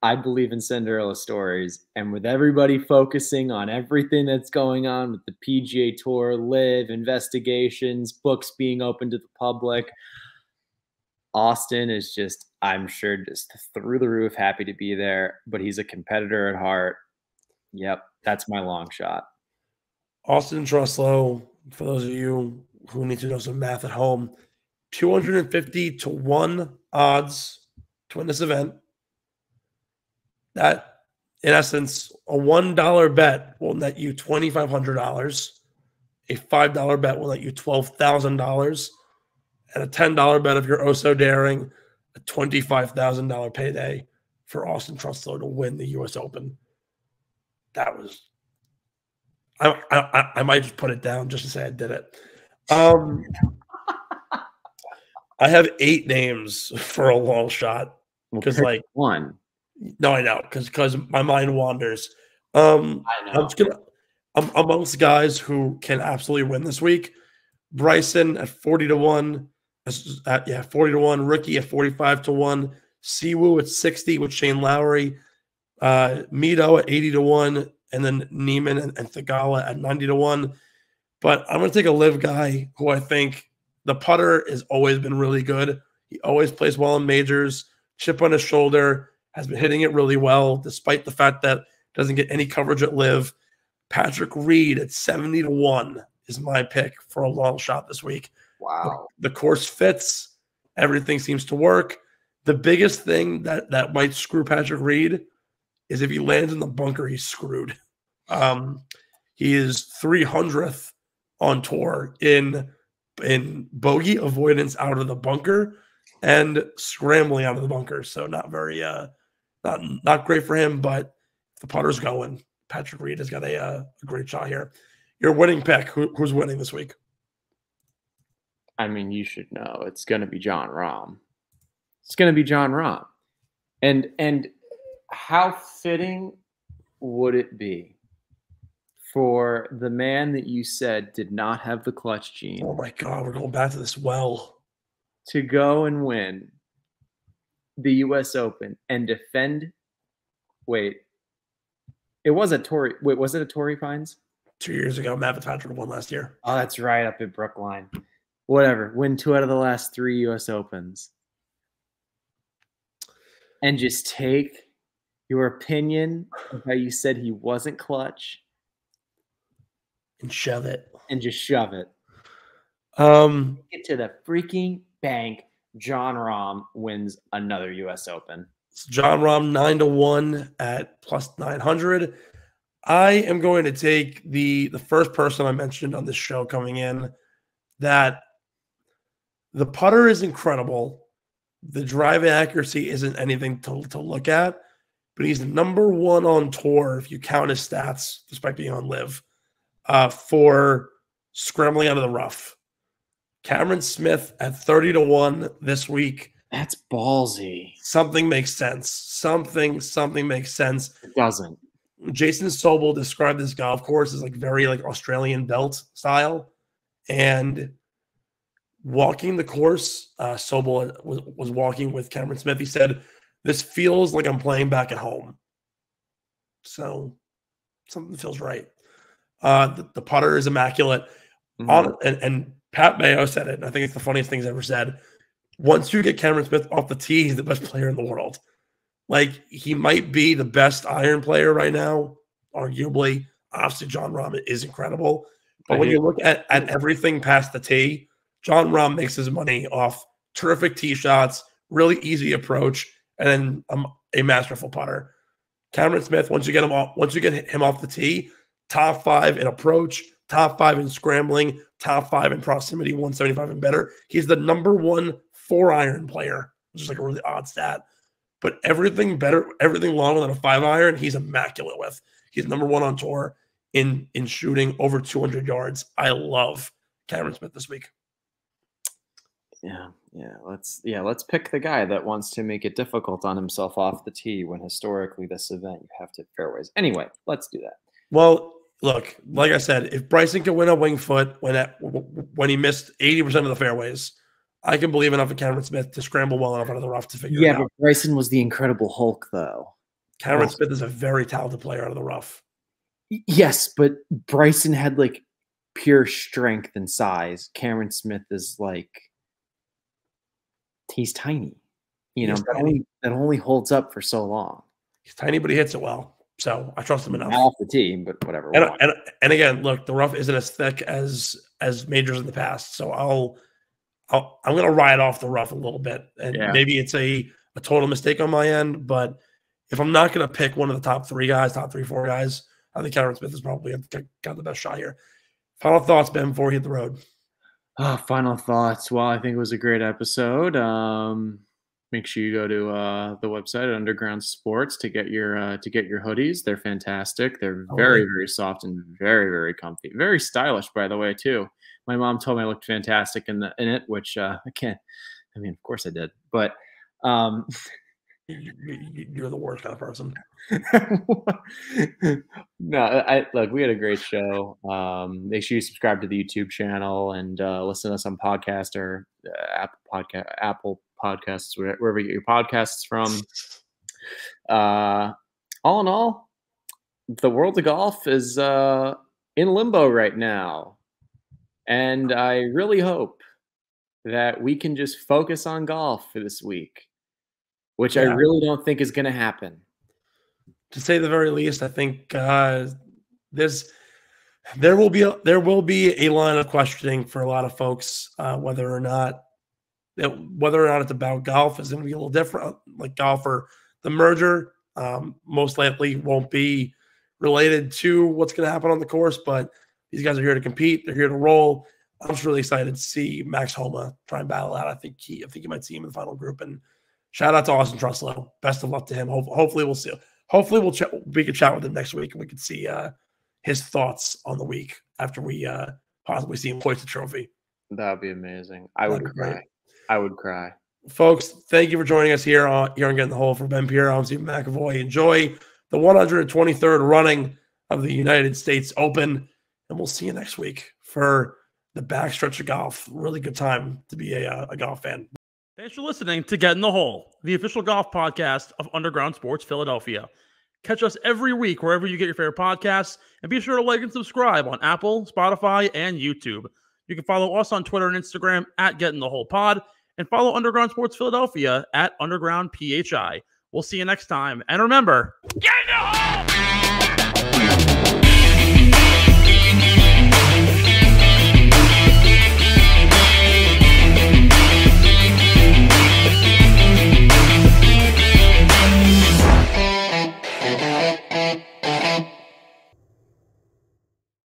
I believe in Cinderella stories. And with everybody focusing on everything that's going on with the PGA Tour, LIV, investigations, books being open to the public, Austin is just, I'm sure, just through the roof, happy to be there. But he's a competitor at heart. Yep, that's my long shot. Austin Truslow, for those of you who need to know some math at home, 250 to 1 odds to win this event. That, in essence, a $1 bet will net you $2,500. A $5 bet will net you $12,000. And a $10 bet, if you're oh so daring, a $25,000 payday for Austin Truslow to win the U.S. Open. That was... I might just put it down just to say I did it. I have 8 names for a long shot because, like, one. No, I know because my mind wanders. I know. I'm amongst guys who can absolutely win this week. Bryson at 40 to 1, 40 to 1. Rookie at 45 to 1. Siwoo at 60 with Shane Lowry. Mito at 80 to 1. And then Neiman and Thigala at 90 to 1. But I'm going to take a LIV guy who I think the putter has always been really good. He always plays well in majors. Chip on his shoulder, has been hitting it really well, despite the fact that doesn't get any coverage at LIV. Patrick Reed at 70 to 1 is my pick for a long shot this week. Wow. The course fits. Everything seems to work. The biggest thing that might screw Patrick Reed is if he lands in the bunker, he's screwed. He is 300th on tour in bogey avoidance out of the bunker and scrambling out of the bunker. So not very not great for him, but the putter's going. Patrick Reed has got a great shot here. Your winning pick, who's winning this week? I mean, you should know. It's going to be Jon Rahm. It's going to be Jon Rahm. And how fitting would it be for the man that you said did not have the clutch gene? Oh my God, we're going back to this well. To go and win the U.S. Open and defend. Wait, it was a Torrey. Wait, was it a Torrey Pines? 2 years ago, Matt Fitzpatrick won last year. Oh, that's right, up at Brookline. Whatever. Win 2 out of the last 3 U.S. Opens. And just take your opinion of how you said he wasn't clutch and shove it. And just shove it. Get to the freaking bank. Jon Rahm wins another U.S. Open. It's Jon Rahm 9 to 1 at plus 900. I am going to take the first person I mentioned on this show coming in, that the putter is incredible. The drive accuracy isn't anything to look at, but he's number 1 on tour if you count his stats, despite being on LIV, for scrambling out of the rough. Cameron Smith at 30 to 1 this week. That's ballsy. Something makes sense. Something makes sense. It doesn't. Jason Sobel described this golf course as like very like Australian belt style, and walking the course, Sobel was walking with Cameron Smith. He said, "This feels like I'm playing back at home." So something feels right. The putter is immaculate. Mm-hmm. And Pat Mayo said it, and I think it's the funniest thing he's ever said. Once you get Cameron Smith off the tee, he's the best player in the world. Like, he might be the best iron player right now, arguably. Obviously, Jon Rahm is incredible. But when you look at everything past the tee, Jon Rahm makes his money off terrific tee shots, really easy approach, and then a masterful putter. Cameron Smith, once you get him off the tee, top 5 in approach, top 5 in scrambling, top 5 in proximity, 175 and better. He's the number 1 4-iron player, which is like a really odd stat. But everything longer than a 5-iron, he's immaculate with. He's number 1 on tour in shooting over 200 yards. I love Cameron Smith this week. Yeah, let's pick the guy that wants to make it difficult on himself off the tee when historically this event you have to hit fairways. Anyway, let's do that. Well, look, like I said, if Bryson can win a wing foot when he missed 80% of the fairways, I can believe enough in Cameron Smith to scramble well enough out of the rough to figure it out. Yeah, but Bryson was the Incredible Hulk, though. Cameron Smith is a very talented player out of the rough. Yes, but Bryson had like pure strength and size. Cameron Smith is like, he's tiny. You know, that only holds up for so long. He's tiny, but he hits it well. So I trust him enough. Off the team, but whatever. And again, look, the rough isn't as thick as majors in the past. So I'm going to ride off the rough a little bit. And maybe it's a total mistake on my end. But if I'm not going to pick one of the top 3 guys, top 3, 4 guys, I think Cameron Smith has probably got the best shot here. Final thoughts, Ben, before we hit the road. Final thoughts. Well, I think it was a great episode. Make sure you go to the website at Underground Sports to get your hoodies. They're fantastic. They're very, very soft and very, very comfy. Very stylish, by the way, too. My mom told me I looked fantastic in it, which I can't. I mean, of course I did, but you're the worst kind of person. No, look, we had a great show. Make sure you subscribe to the YouTube channel and listen to us on podcast or Apple Podcasts, wherever you get your podcasts from. All in all, the world of golf is in limbo right now. And I really hope that we can just focus on golf for this week, which I really don't think is going to happen. To say the very least, I think there will be a line of questioning for a lot of folks whether or not it's about golf is going to be a little different. Like golf or the merger most likely won't be related to what's going to happen on the course, but these guys are here to compete. They're here to roll. I'm just really excited to see Max Homa try and battle out. I think you might see him in the final group. And shout out to Austin Truslow. Best of luck to him. Hopefully we'll see. Hopefully we can chat with him next week and we can see his thoughts on the week after we possibly see him hoist the trophy. That would be amazing. I would cry. Folks, thank you for joining us here on Getting the Hole for Ben Pirro. I'm Steve McAvoy. Enjoy the 123rd running of the United States Open. And we'll see you next week for the backstretch of golf. Really good time to be a golf fan. Thanks for listening to Get in the Hole, the official golf podcast of Underground Sports Philadelphia. Catch us every week wherever you get your favorite podcasts, and be sure to like and subscribe on Apple, Spotify, and YouTube. You can follow us on Twitter and Instagram at Get in the Hole Pod, and follow Underground Sports Philadelphia at Underground PHI. We'll see you next time. And remember, get in the hole!